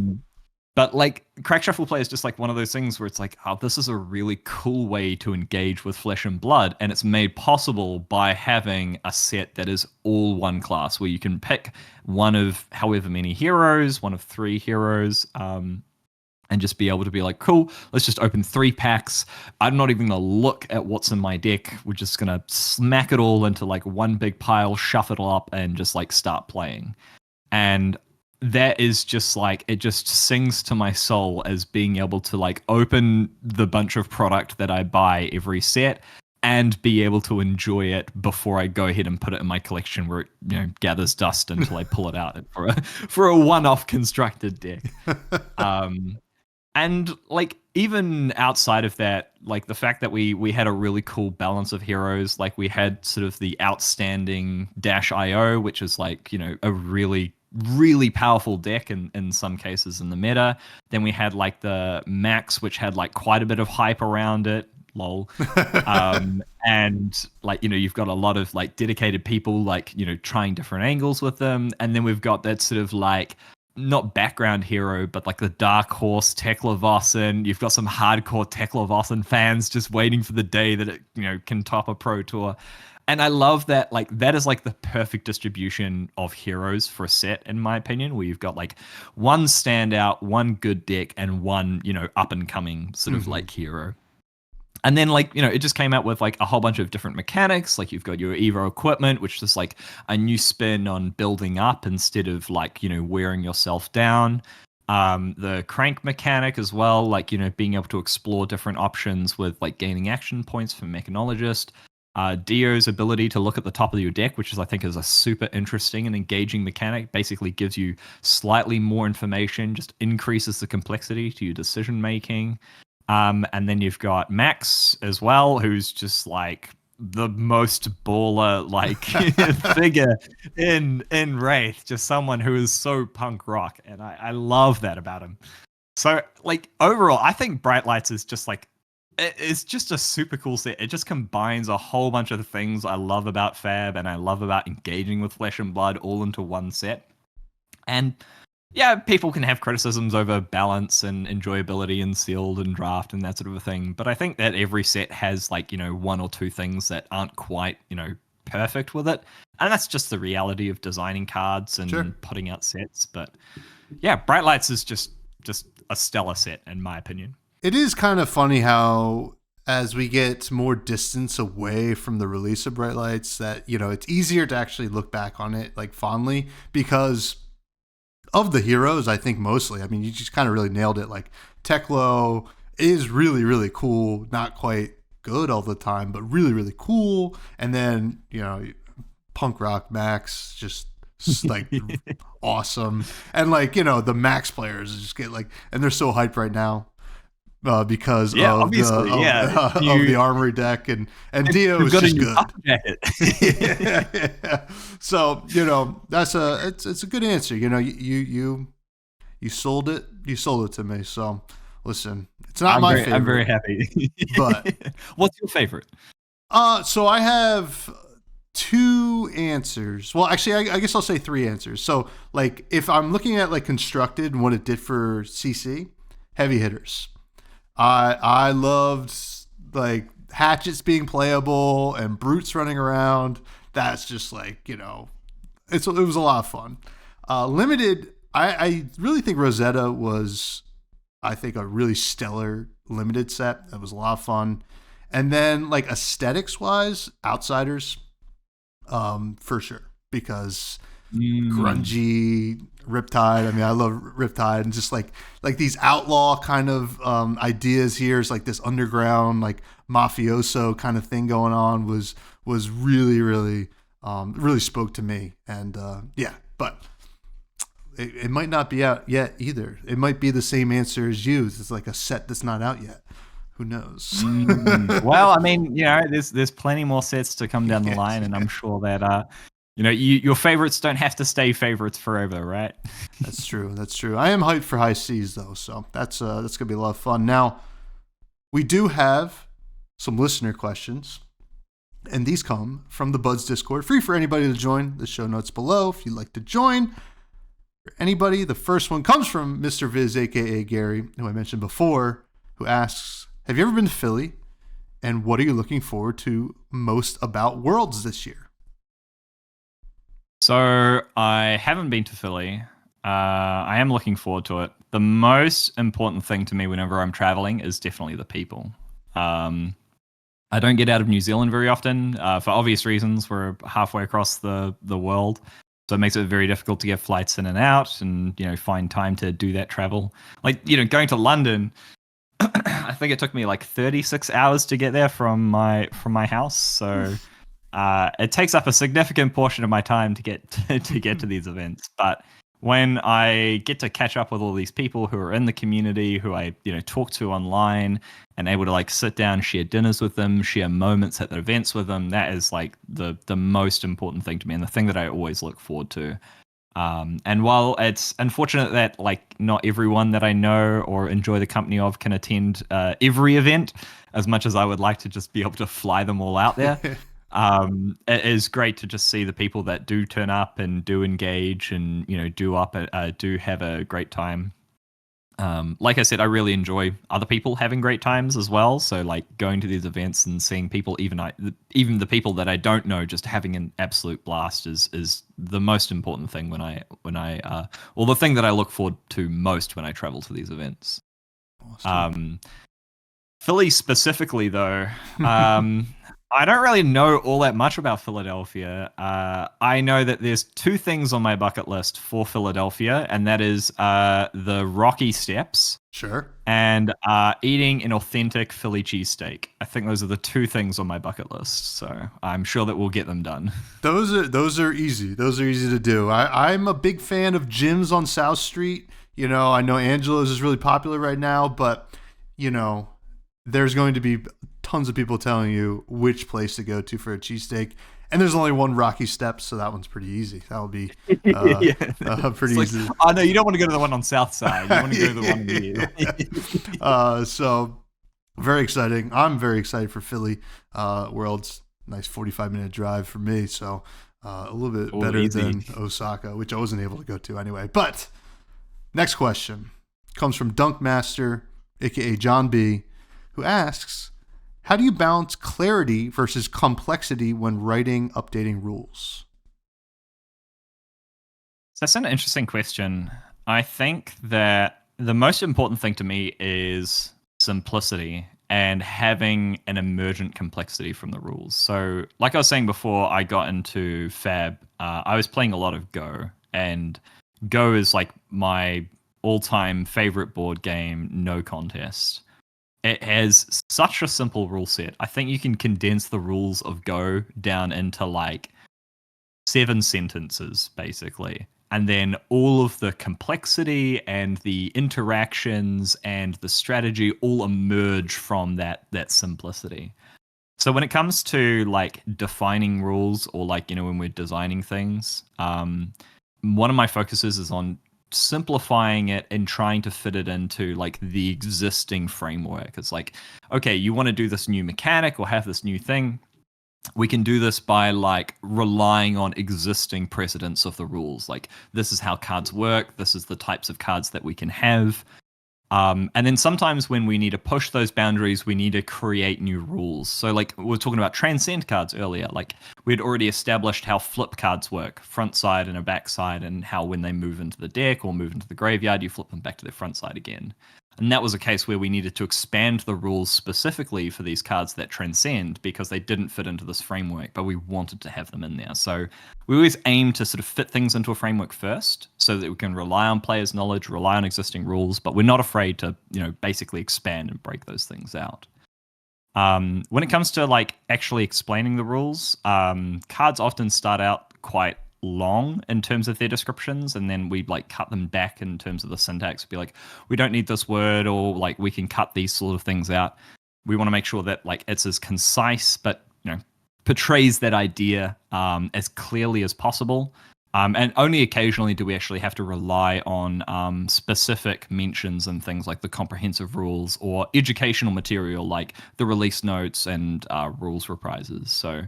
But like crack shuffle play is just like one of those things where it's like, oh, this is a really cool way to engage with flesh and blood, and it's made possible by having a set that is all one class where you can pick one of however many heroes, one of 3 heroes, and just be able to be like, cool, let's just open 3 packs. I'm not even going to look at what's in my deck. We're just going to smack it all into like one big pile, shuffle it up, and just like start playing. And that is just like, it just sings to my soul as being able to like open the bunch of product that I buy every set and be able to enjoy it before I go ahead and put it in my collection where it, you know, gathers dust until I pull it out for a one-off constructed deck. And like even outside of that, like the fact that we had a really cool balance of heroes, like we had sort of the outstanding -IO, which is like, you know, a really, really powerful deck in some cases in the meta. Then we had like the Max, which had like quite a bit of hype around it. Lol. And like, you know, you've got a lot of like dedicated people, like, you know, trying different angles with them. And then we've got that sort of like, not background hero, but like the Dark Horse Tekla-Vossen. You've got some hardcore Tekla-Vossen fans just waiting for the day that it, you know, can top a pro tour. And I love that, like, that is like the perfect distribution of heroes for a set, in my opinion, where you've got like one standout, one good deck, and one, you know, up and coming sort of like hero. And then, like, you know, it just came out with like a whole bunch of different mechanics. Like you've got your Evo equipment, which is like a new spin on building up instead of like, you know, wearing yourself down. The crank mechanic as well, like, being able to explore different options with like gaining action points from Mechanologist. Dio's ability to look at the top of your deck, which I think is a super interesting and engaging mechanic, basically gives you slightly more information, just increases the complexity to your decision making. And then you've got Max as well, who's just like the most baller like figure in Wraith, just someone who is so punk rock, and I love that about him. So like overall, I think Bright Lights is just like it's just a super cool set. It just combines a whole bunch of the things I love about Fab and I love about engaging with Flesh and Blood all into one set. And yeah, people can have criticisms over balance and enjoyability and sealed and draft and that sort of a thing. But I think that every set has like, one or two things that aren't quite, perfect with it. And that's just the reality of designing cards and putting out sets. But yeah, Bright Lights is just a stellar set in my opinion. It is kind of funny how as we get more distance away from the release of Bright Lights that, it's easier to actually look back on it like fondly because of the heroes, I think mostly. I mean, you just kind of really nailed it. Like Teklo is really, really cool. Not quite good all the time, but really, really cool. And then, punk rock Max, just like awesome. And like, the Max players just get like, and they're so hyped right now. Because of the armory deck and Dio is just good. Yeah. So that's it's a good answer. You sold it. You sold it to me. So listen, it's not my favorite. I'm very happy. But what's your favorite? So I have 2 answers. Well, actually, I guess I'll say 3 answers. So like if I'm looking at like Constructed and what it did for CC, heavy hitters. I loved like hatchets being playable and brutes running around. That's just like, it was a lot of fun. Limited, I really think Rosetta was, I think, a really stellar limited set. It was a lot of fun. And then like aesthetics wise, Outsiders, for sure, because grungy Riptide. I mean, I love Riptide, and just like these outlaw kind of ideas here is like this underground, like mafioso kind of thing going on was really, really, really spoke to me. And yeah, but it might not be out yet either. It might be the same answer as you. It's like a set that's not out yet. Who knows? Well, I mean, there's plenty more sets to come down the line, and I'm sure that your favorites don't have to stay favorites forever, right? That's true. That's true. I am hyped for High Seas though, so that's gonna be a lot of fun. Now, we do have some listener questions, and these come from the Buds Discord. Free for anybody to join. The show notes below if you'd like to join. For anybody, the first one comes from Mr. Viz, aka Gary, who I mentioned before, who asks, "Have you ever been to Philly? And what are you looking forward to most about Worlds this year?" So I haven't been to Philly. I am looking forward to it. The most important thing to me whenever I'm traveling is definitely the people. I don't get out of New Zealand very often for obvious reasons. We're halfway across the world, so it makes it very difficult to get flights in and out, and find time to do that travel. Like going to London, I think it took me like 36 hours to get there from my house. So. It takes up a significant portion of my time to get to these events, but when I get to catch up with all these people who are in the community, who I talk to online, and able to like sit down, share dinners with them, share moments at the events with them, that is like the most important thing to me, and the thing that I always look forward to. And while it's unfortunate that like not everyone that I know or enjoy the company of can attend every event, as much as I would like to just be able to fly them all out there. It is great to just see the people that do turn up and do engage and do have a great time. Like I said, I really enjoy other people having great times as well. So like going to these events and seeing people, even the people that I don't know, just having an absolute blast is the most important thing the thing that I look forward to most when I travel to these events. Awesome. Philly specifically though. I don't really know all that much about Philadelphia. I know that there's two things on my bucket list for Philadelphia, and that is the Rocky Steps Sure. and eating an authentic Philly cheesesteak. I think those are the two things on my bucket list, so I'm sure that we'll get them done. Those are easy. Those are easy to do. I'm a big fan of gyms on South Street. I know Angelo's is really popular right now, but there's going to be tons of people telling you which place to go to for a cheesesteak. And there's only one Rocky Steps, so that one's pretty easy. That'll be pretty easy. Oh, no, you don't want to go to the one on South Side. You want to go to the one in the So very exciting. I'm very excited for Philly. World's nice 45-minute drive for me, so a little bit better than Osaka, which I wasn't able to go to anyway. But next question comes from Dunkmaster, aka John B., who asks, how do you balance clarity versus complexity when writing updating rules? So that's an interesting question. I think that the most important thing to me is simplicity and having an emergent complexity from the rules. So like I was saying before I got into FAB, I was playing a lot of Go, and Go is like my all-time favorite board game, no contest. It has such a simple rule set. I think you can condense the rules of Go down into like 7 sentences, basically. And then all of the complexity and the interactions and the strategy all emerge from that simplicity. So when it comes to like defining rules, or like, when we're designing things, one of my focuses is on simplifying it and trying to fit it into like the existing framework. It's like, okay, you want to do this new mechanic or have this new thing. We can do this by like relying on existing precedents of the rules. Like, this is how cards work. This is the types of cards that we can have. And then sometimes when we need to push those boundaries, we need to create new rules. So like we were talking about Transcend cards earlier, like we'd already established how flip cards work, front side and a back side, and how when they move into the deck or move into the graveyard, you flip them back to their front side again. And that was a case where we needed to expand the rules specifically for these cards that transcend, because they didn't fit into this framework, but we wanted to have them in there. So we always aim to sort of fit things into a framework first so that we can rely on players' knowledge, rely on existing rules, but we're not afraid to, basically expand and break those things out. When it comes to like actually explaining the rules, cards often start out quite long in terms of their descriptions, and then we like cut them back in terms of the syntax. Be like, we don't need this word, or like we can cut these sort of things out. We want to make sure that like it's as concise but portrays that idea as clearly as possible, and only occasionally do we actually have to rely on specific mentions and things like the comprehensive rules or educational material like the release notes and rules reprises. So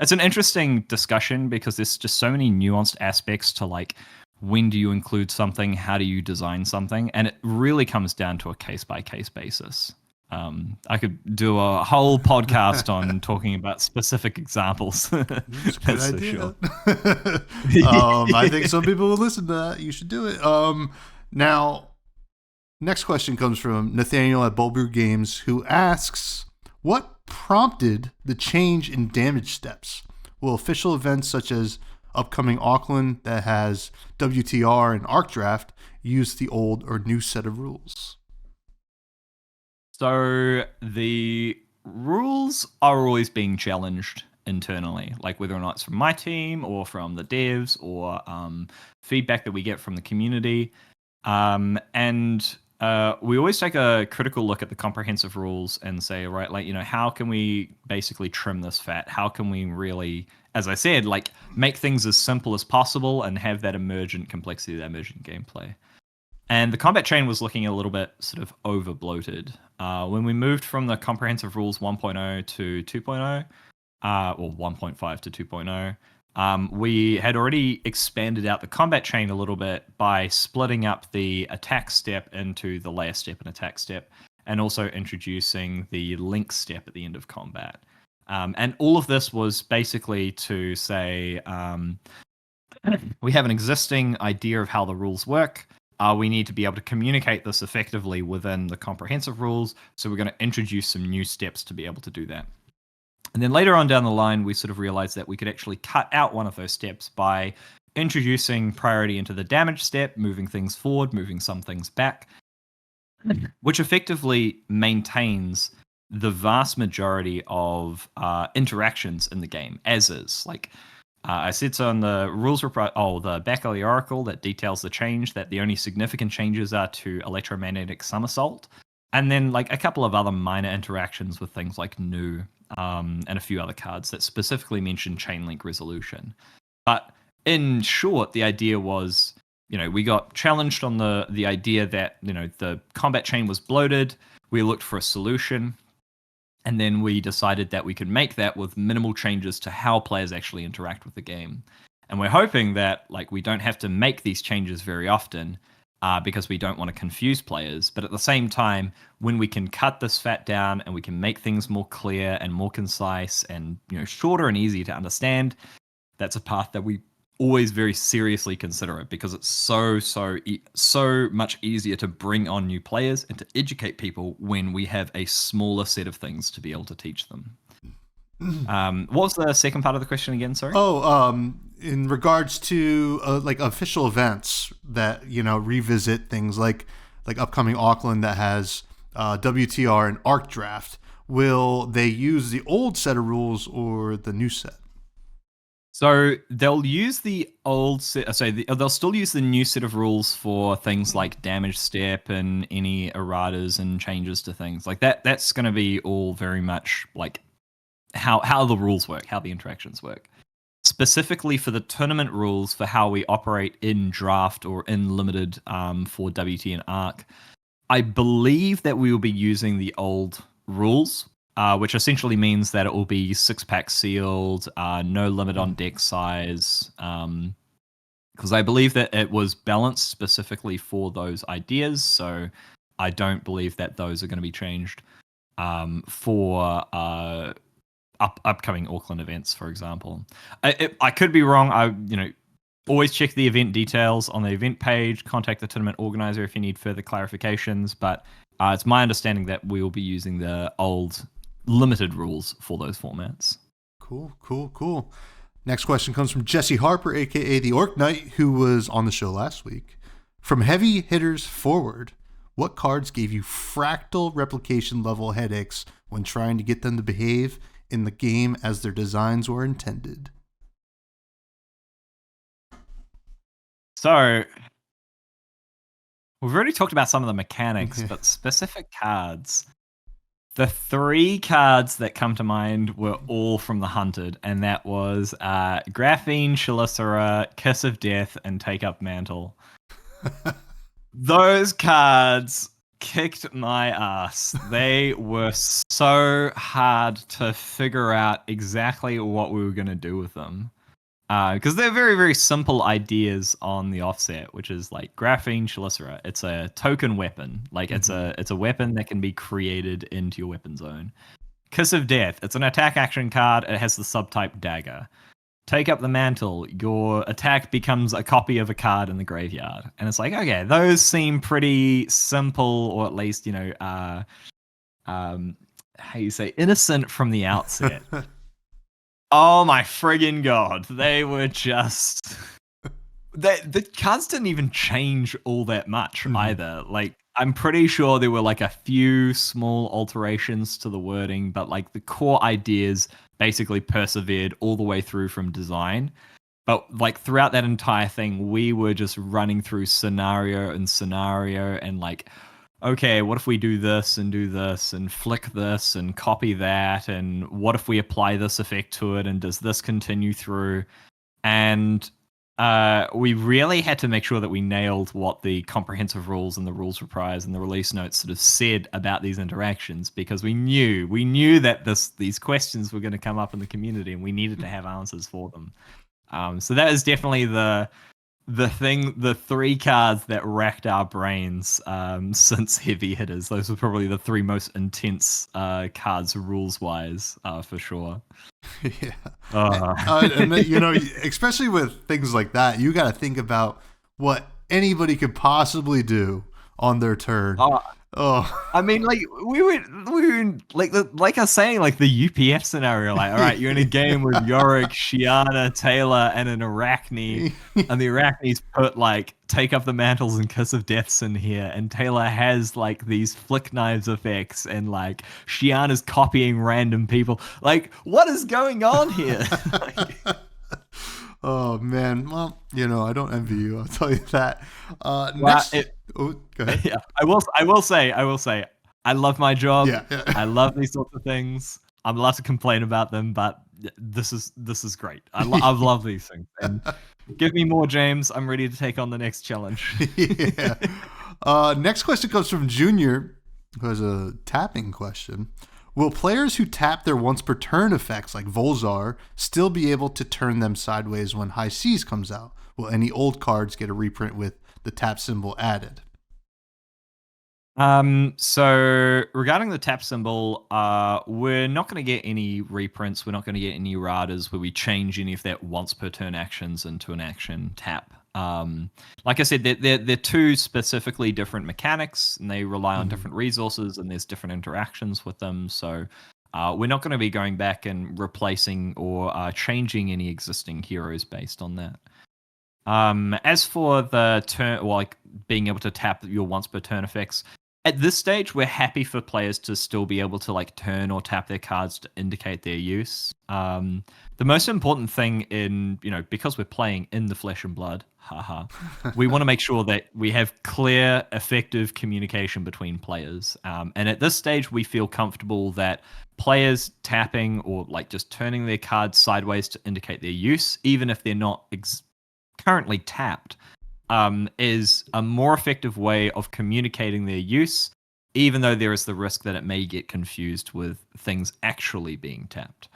it's an interesting discussion because there's just so many nuanced aspects to like, when do you include something? How do you design something? And it really comes down to a case-by-case basis. I could do a whole podcast on talking about specific examples. That's a good That's idea. for sure. I think some people will listen to that. You should do it. Now, next question comes from Nathaniel at Bulbrew Games, who asks, what prompted the change in damage steps? Will official events such as upcoming Auckland that has WTR and Arc Draft use the old or new set of rules? So the rules are always being challenged internally, like whether or not it's from my team or from the devs or feedback that we get from the community. And we always take a critical look at the comprehensive rules and say, right, like, how can we basically trim this fat? How can we really, as I said, like make things as simple as possible and have that emergent complexity, that emergent gameplay? And the combat chain was looking a little bit sort of over bloated. When we moved from the comprehensive rules 1.0 to 2.0, or 1.5 to 2.0, we had already expanded out the combat chain a little bit by splitting up the attack step into the layer step and attack step, and also introducing the link step at the end of combat. And all of this was basically to say, we have an existing idea of how the rules work. We need to be able to communicate this effectively within the comprehensive rules, so we're going to introduce some new steps to be able to do that. And then later on down the line, we sort of realized that we could actually cut out one of those steps by introducing priority into the damage step, moving things forward, moving some things back, which effectively maintains the vast majority of interactions in the game as is. Like I said so in the rules report, the back of the article that details the change, that the only significant changes are to electromagnetic somersault, and then like a couple of other minor interactions with things like new and a few other cards that specifically mention chain link resolution. But in short, the idea was, we got challenged on the idea that, the combat chain was bloated. We looked for a solution. And then we decided that we could make that with minimal changes to how players actually interact with the game. And we're hoping that we don't have to make these changes very often because we don't want to confuse players. But at the same time, when we can cut this fat down and we can make things more clear and more concise and shorter and easy to understand, that's a path that we always very seriously consider it, because it's so much easier to bring on new players and to educate people when we have a smaller set of things to be able to teach them. What was the second part of the question again? Sorry. In regards to official events that revisit things like upcoming Auckland that has WTR and Arc Draft, will they use the old set of rules or the new set? So they'll use the old set. They'll still use the new set of rules for things like damage step and any erratas and changes to things like that. That's going to be all very much like how the rules work, how the interactions work. Specifically for the tournament rules for how we operate in draft or in limited for WT and Arc, I believe that we will be using the old rules. Which essentially means that it will be 6-pack sealed, no limit on deck size, because I believe that it was balanced specifically for those ideas. So I don't believe that those are going to be changed for upcoming Auckland events, for example. I could be wrong. Always check the event details on the event page. Contact the tournament organizer if you need further clarifications. But it's my understanding that we will be using the old limited rules for those formats. Cool. Next question comes from Jesse Harper, aka the Orc Knight, who was on the show last week. From heavy hitters forward, what cards gave you fractal replication level headaches when trying to get them to behave in the game as their designs were intended? So we've already talked about some of the mechanics, but specific cards. The 3 cards that come to mind were all from the Hunted, and that was Graphene, Chelicera, Kiss of Death, and Take Up Mantle. Those cards kicked my ass. They were so hard to figure out exactly what we were going to do with them. Because they're very, very simple ideas on the offset, which is like Graphene Chelicera. It's a token weapon. It's a weapon that can be created into your weapon zone. Kiss of Death. It's an attack action card. It has the subtype Dagger. Take Up the Mantle. Your attack becomes a copy of a card in the graveyard. And it's like, okay, those seem pretty simple, or at least, how you say, innocent from the outset. Oh my friggin' god. They were just... the cards didn't even change all that much either. I'm pretty sure there were a few small alterations to the wording, but the core ideas basically persevered all the way through from design. But throughout that entire thing, we were just running through scenario and okay, what if we do this and flick this and copy that, and what if we apply this effect to it, and does this continue through? And we really had to make sure that we nailed what the comprehensive rules and the rules reprise and the release notes sort of said about these interactions, because we knew that these questions were going to come up in the community, and we needed to have answers for them. So that is definitely the 3 cards that racked our brains since heavy hitters. Those were probably the 3 most intense cards rules wise, for sure. Yeah. And especially with things like that, you got to think about what anybody could possibly do on their turn. Oh, Oh, I mean, like we were like I was saying, like the UPF scenario. Like, all right, you're in a game with Yorick, Shiana, Taylor, and an Arachne, and the Arachnes put like take up the mantles and kiss of deaths in here, and Taylor has like these flick knives effects, and like Shiana's copying random people. Like, what is going on here? oh man. Well, I don't envy you. I'll tell you that. Next. Oh, go ahead. Yeah, I will say, I love my job. Yeah. I love these sorts of things. I'm allowed to complain about them, but this is great. I love these things. And give me more, James. I'm ready to take on the next challenge. Yeah. Next question comes from Junior, who has a tapping question. Will players who tap their once per turn effects like Volzar still be able to turn them sideways when High Seas comes out? Will any old cards get a reprint with the tap symbol added? So regarding the tap symbol, we're not going to get any reprints. We're not going to get any radas where we change any of that once per turn actions into an action tap. Like I said, they're two specifically different mechanics, and they rely on different resources, and there's different interactions with them. So we're not going to be going back and replacing or changing any existing heroes based on that. As for the turn, like being able to tap your once per turn effects, at this stage, we're happy for players to still be able to like turn or tap their cards to indicate their use. The most important thing because we're playing in the flesh and blood, we want to make sure that we have clear, effective communication between players. And at this stage, we feel comfortable that players tapping or like just turning their cards sideways to indicate their use, even if they're not currently tapped, is a more effective way of communicating their use, even though there is the risk that it may get confused with things actually being tapped.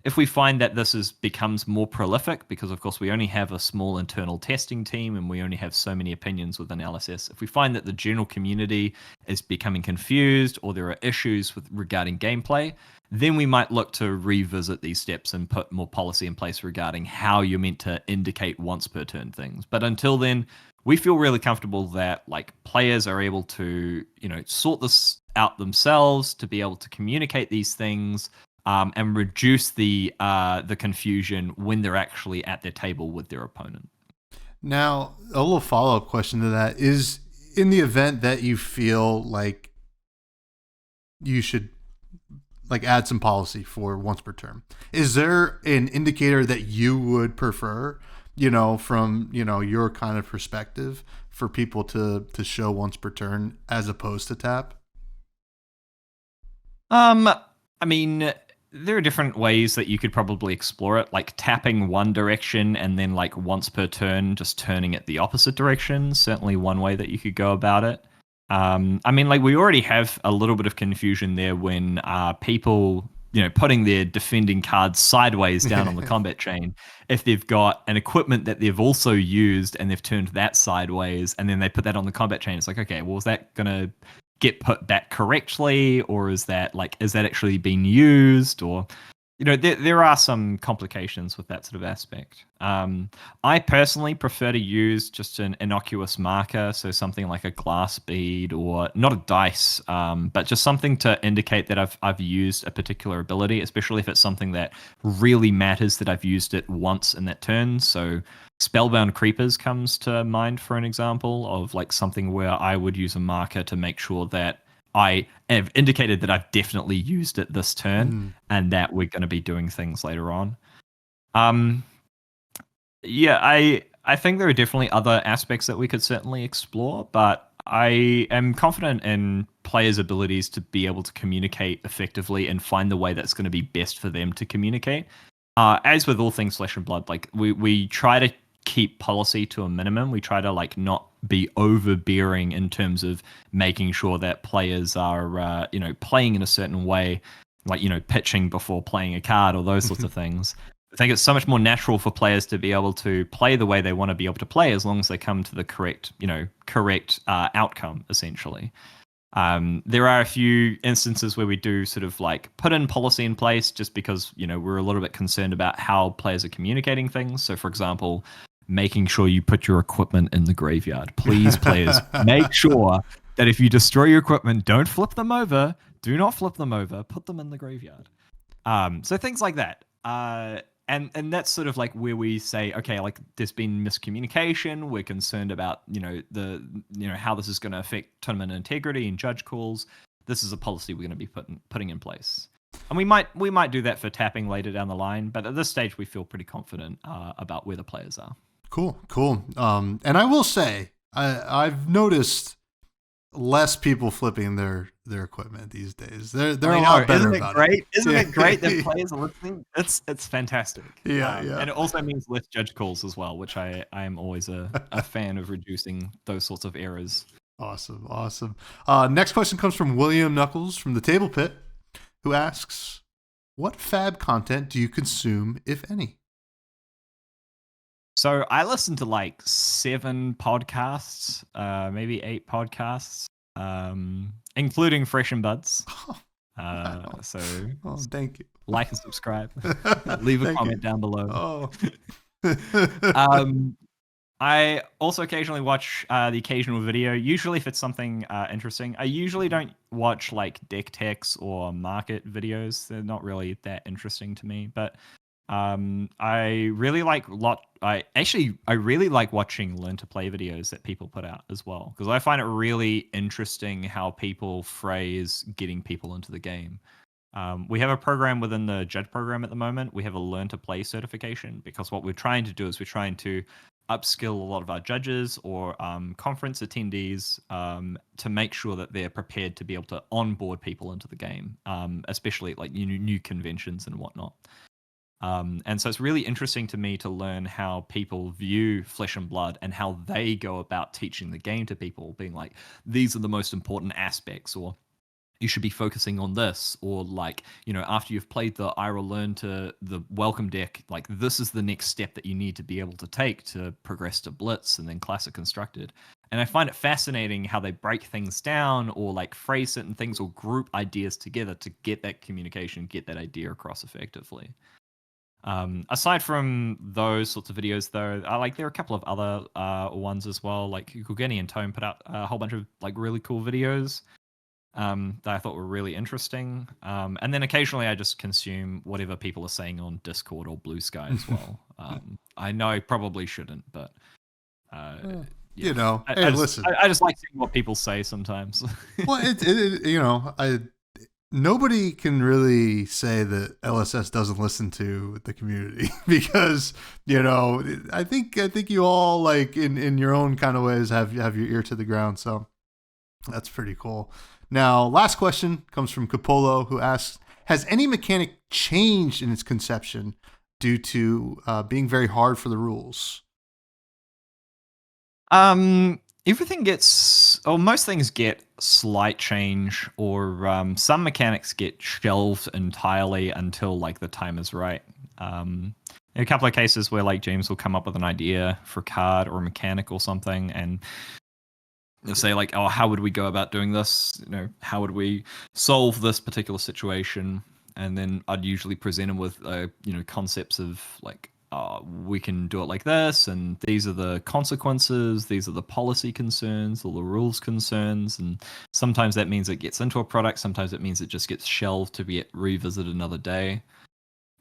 If we find that this becomes more prolific, because of course we only have a small internal testing team and we only have so many opinions within LSS, if we find that the general community is becoming confused or there are issues regarding gameplay, then we might look to revisit these steps and put more policy in place regarding how you're meant to indicate once per turn things. But until then, we feel really comfortable that like players are able to, sort this out themselves, to be able to communicate these things, and reduce the confusion when they're actually at their table with their opponent. Now, a little follow-up question to that is, in the event that you feel like you should like add some policy for once per turn, is there an indicator that you would prefer, from, your kind of perspective for people to show once per turn as opposed to tap? I mean, there are different ways that you could probably explore it, like tapping one direction and then like once per turn, just turning it the opposite direction. Certainly one way that you could go about it. I mean, like we already have a little bit of confusion there when people, putting their defending cards sideways down on the combat chain. If they've got an equipment that they've also used and they've turned that sideways and then they put that on the combat chain, it's like, okay, well, is that going to get put back correctly, or is that actually being used, or there are some complications with that sort of aspect. I personally prefer to use just an innocuous marker, so something like a glass bead, or not a dice, but just something to indicate that I've used a particular ability, especially if it's something that really matters that I've used it once in that turn. So Spellbound Creepers comes to mind for an example of like something where I would use a marker to make sure that I have indicated that I've definitely used it this turn and that we're going to be doing things later on. Yeah, I think there are definitely other aspects that we could certainly explore, but I am confident in players' abilities to be able to communicate effectively and find the way that's going to be best for them to communicate. As with all things Flesh and Blood, like we try to keep policy to a minimum. We try to like not be overbearing in terms of making sure that players are playing in a certain way, like pitching before playing a card or those sorts of things. I think it's so much more natural for players to be able to play the way they want to be able to play, as long as they come to the correct outcome, essentially. There are a few instances where we do sort of like put in policy in place just because, we're a little bit concerned about how players are communicating things. So, for example, making sure you put your equipment in the graveyard. Please, players, make sure that if you destroy your equipment, don't flip them over. Do not flip them over. Put them in the graveyard. So things like that. And that's sort of like where we say, okay, like there's been miscommunication. We're concerned about how this is going to affect tournament integrity and judge calls. This is a policy we're going to be putting in place. And we might do that for tapping later down the line, but at this stage we feel pretty confident about where the players are. Cool. And I will say, I've noticed less people flipping their equipment these days. They're a lot better about it. Isn't it great that players are listening? It's fantastic. Yeah. And it also means less judge calls as well, which I am always a fan of reducing those sorts of errors. Awesome. Next question comes from William Knuckles from the Table Pit, who asks, what FAB content do you consume, if any? So I listen to like 7 podcasts, maybe 8 podcasts, including Fresh and Buds. Wow. So thank you. Like and subscribe. Leave a comment down below. I also occasionally watch the occasional video, usually if it's something interesting. I usually don't watch like deck techs or market videos. They're not really that interesting to me, but I really like I really like watching learn to play videos that people put out as well, because I find it really interesting how people phrase getting people into the game. We have a program within the judge program at the moment. We have a learn to play certification, because what we're trying to do is we're trying to upskill a lot of our judges or conference attendees to make sure that they're prepared to be able to onboard people into the game, especially like new conventions and whatnot. And so it's really interesting to me to learn how people view Flesh and Blood and how they go about teaching the game to people, being like, these are the most important aspects, or you should be focusing on this, or like, after you've played the Ira Learn to the Welcome deck, like this is the next step that you need to be able to take to progress to Blitz and then Classic Constructed. And I find it fascinating how they break things down or like phrase certain things or group ideas together to get that communication, get that idea across effectively. Aside from those sorts of videos, though, there are a couple of other ones as well. Like Gugeni and Tone put out a whole bunch of like really cool videos that I thought were really interesting. And then occasionally I just consume whatever people are saying on Discord or Blue Sky as well. I know I probably shouldn't, but yeah. Listen. I just like seeing what people say sometimes. Well, nobody can really say that LSS doesn't listen to the community because, I think you all, like in your own kind of ways, have your ear to the ground. So that's pretty cool. Now, last question comes from Capolo, who asks, has any mechanic changed in its conception due to being very hard for the rules? Most things get slight change, or some mechanics get shelved entirely until like the time is right. A couple of cases where like James will come up with an idea for a card or a mechanic or something, and they'll say like, oh, how would we go about doing this? How would we solve this particular situation? And then I'd usually present them with concepts of like, we can do it like this, and these are the consequences, these are the policy concerns or the rules concerns, and sometimes that means it gets into a product, sometimes it means it just gets shelved to be revisited another day.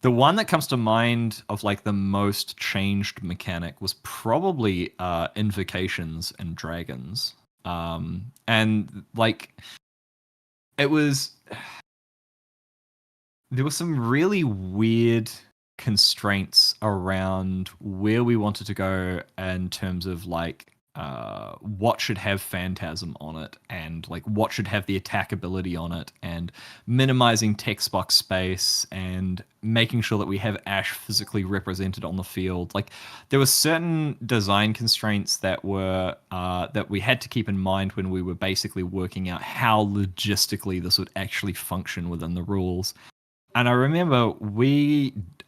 The one that comes to mind of like the most changed mechanic was probably Invocations and Dragons. And like there was some really weird constraints around where we wanted to go in terms of like what should have Phantasm on it, and like what should have the attack ability on it, and minimizing text box space, and making sure that we have Ash physically represented on the field. Like there were certain design constraints that were that we had to keep in mind when we were basically working out how logistically this would actually function within the rules. And I remember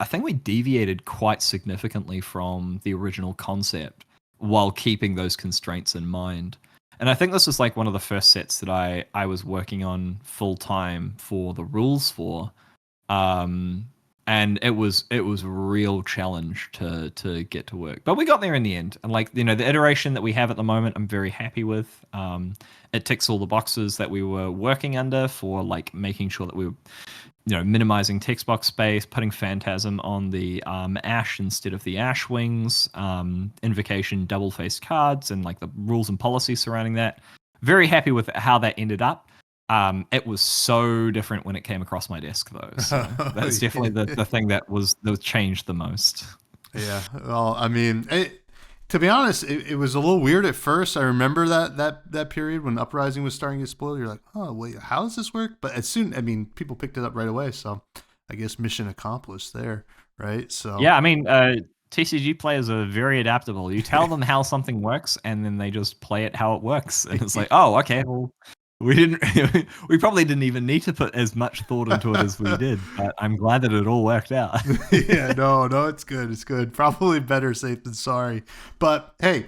I think we deviated quite significantly from the original concept while keeping those constraints in mind. And I think this was like one of the first sets that I was working on full time for the rules for. and it was a real challenge to get to work, but we got there in the end. And like, you know, the iteration that we have at the moment, I'm very happy with. It ticks all the boxes that we were working under for, like making sure that we were, you know, minimizing text box space, putting Phantasm on the Ash instead of the Ash Wings, Invocation double-faced cards, and like the rules and policy surrounding that. Very happy with how that ended up. It was so different when it came across my desk, though. So that's definitely the thing that changed the most. Yeah. Well, I mean, to be honest, it was a little weird at first. I remember that period when Uprising was starting to get spoiled. You're like, oh, wait, how does this work? But as soon, I mean, people picked it up right away. So I guess mission accomplished there, right? So yeah, I mean, TCG players are very adaptable. You tell them how something works, and then they just play it how it works. And it's like, oh, okay, well, we probably didn't even need to put as much thought into it as we did, but I'm glad that it all worked out. Yeah, no, it's good. It's good. Probably better safe than sorry. But hey,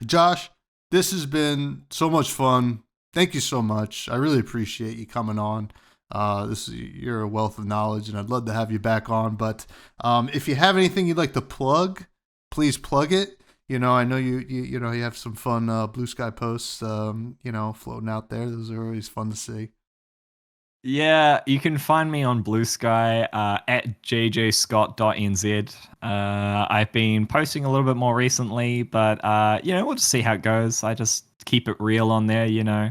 Josh, this has been so much fun. Thank you so much. I really appreciate you coming on. You're a wealth of knowledge, and I'd love to have you back on. But if you have anything you'd like to plug, please plug it. You know, I know you have some fun Blue Sky posts, floating out there. Those are always fun to see. Yeah, you can find me on Blue Sky at jjscott.nz. I've been posting a little bit more recently, but we'll just see how it goes. I just keep it real on there, you know.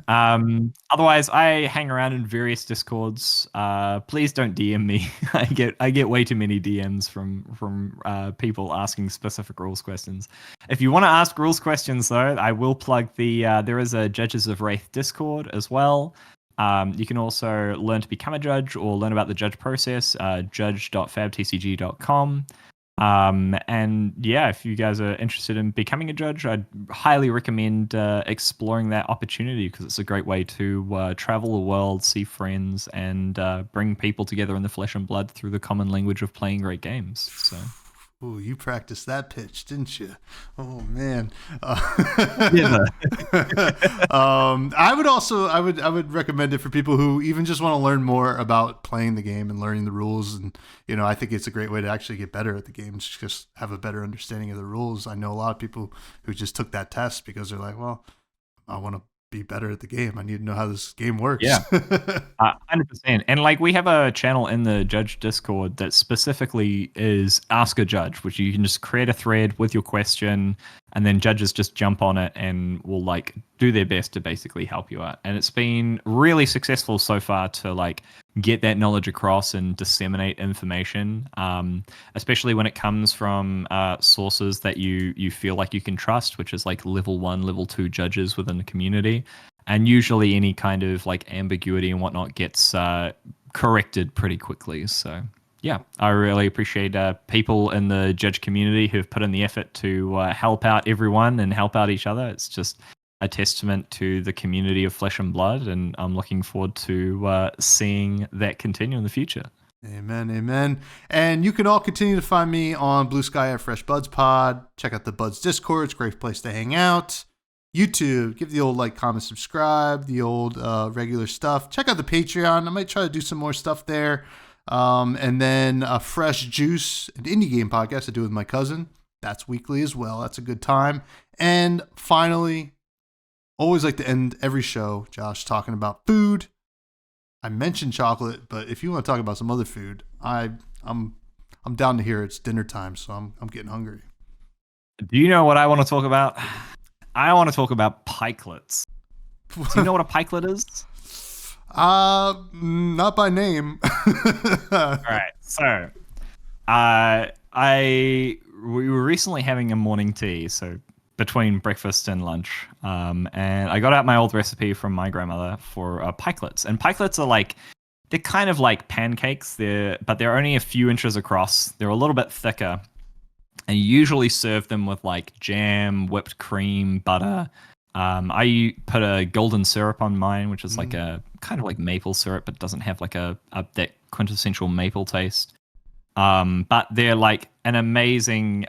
Otherwise, I hang around in various Discords. Please don't DM me. I get way too many DMs from people asking specific rules questions. If you want to ask rules questions, though, I will plug there is a Judges of Wraith Discord as well. You can also learn to become a judge or learn about the judge process, judge.fabtcg.com. And yeah, if you guys are interested in becoming a judge, I'd highly recommend exploring that opportunity, because it's a great way to travel the world, see friends, and bring people together in the flesh and blood through the common language of playing great games. So. Ooh, you practiced that pitch, didn't you? Oh man. Yeah. I would recommend it for people who even just want to learn more about playing the game and learning the rules. And I think it's a great way to actually get better at the game, just have a better understanding of the rules. I know a lot of people who just took that test because they're like, well, I want to be better at the game. I need to know how this game works. Yeah, 100%. And like, we have a channel in the Judge Discord that specifically is Ask a Judge, which you can just create a thread with your question, and then judges just jump on it and will like do their best to basically help you out. And it's been really successful so far to like get that knowledge across and disseminate information, especially when it comes from sources that you feel like you can trust, which is like level 1, level 2 judges within the community. And usually any kind of like ambiguity and whatnot gets corrected pretty quickly. So yeah, I really appreciate people in the judge community who've put in the effort to help out everyone and help out each other. It's just a testament to the community of Flesh and Blood, and I'm looking forward to seeing that continue in the future. Amen, amen. And you can all continue to find me on Blue Sky at freshbudspod. Check out the Buds Discord. It's a great place to hang out. YouTube, give the old like, comment, subscribe, the old regular stuff. Check out the Patreon. I might try to do some more stuff there. And then a Fresh Juice, an indie game podcast I do with my cousin. That's weekly as well. That's a good time. And finally, always like to end every show, Josh, talking about food. I mentioned chocolate, but if you want to talk about some other food, I'm down to hear it. It's dinner time, so I'm getting hungry. Do you know what I want to talk about? I want to talk about pikelets. Do you know what a pikelet is? Not by name. All right. So, we were recently having a morning tea, so between breakfast and lunch, and I got out my old recipe from my grandmother for pikelets. And pikelets are like, they're kind of like pancakes, but they're only a few inches across. They're a little bit thicker, and you usually serve them with like jam, whipped cream, butter. I put a golden syrup on mine, which is like a kind of like maple syrup, but doesn't have like that quintessential maple taste. But they're like an amazing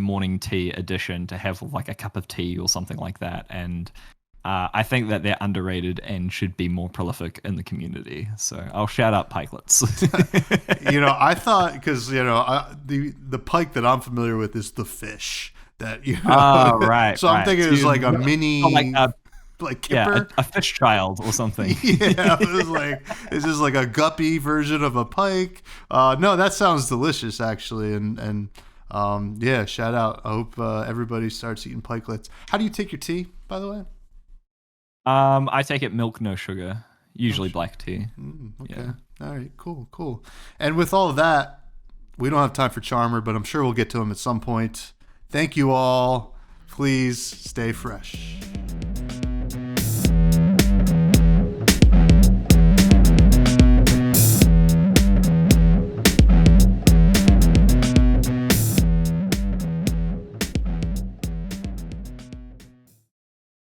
morning tea addition to have with like a cup of tea or something like that. And I think that they're underrated and should be more prolific in the community. So I'll shout out pikelets. I thought because the pike that I'm familiar with is the fish that Oh, right. So I'm thinking it was like a mini, like a, like kipper. yeah, a fish child or something. Yeah, it was like it's just like a guppy version of a pike. No, that sounds delicious actually, and yeah, shout out. I hope everybody starts eating pikelets. How do you take your tea, by the way? I take it milk, no sugar, usually black tea. Okay. Yeah. All right. Cool. And with all of that, we don't have time for Charmer, but I'm sure we'll get to him at some point. Thank you all. Please stay fresh.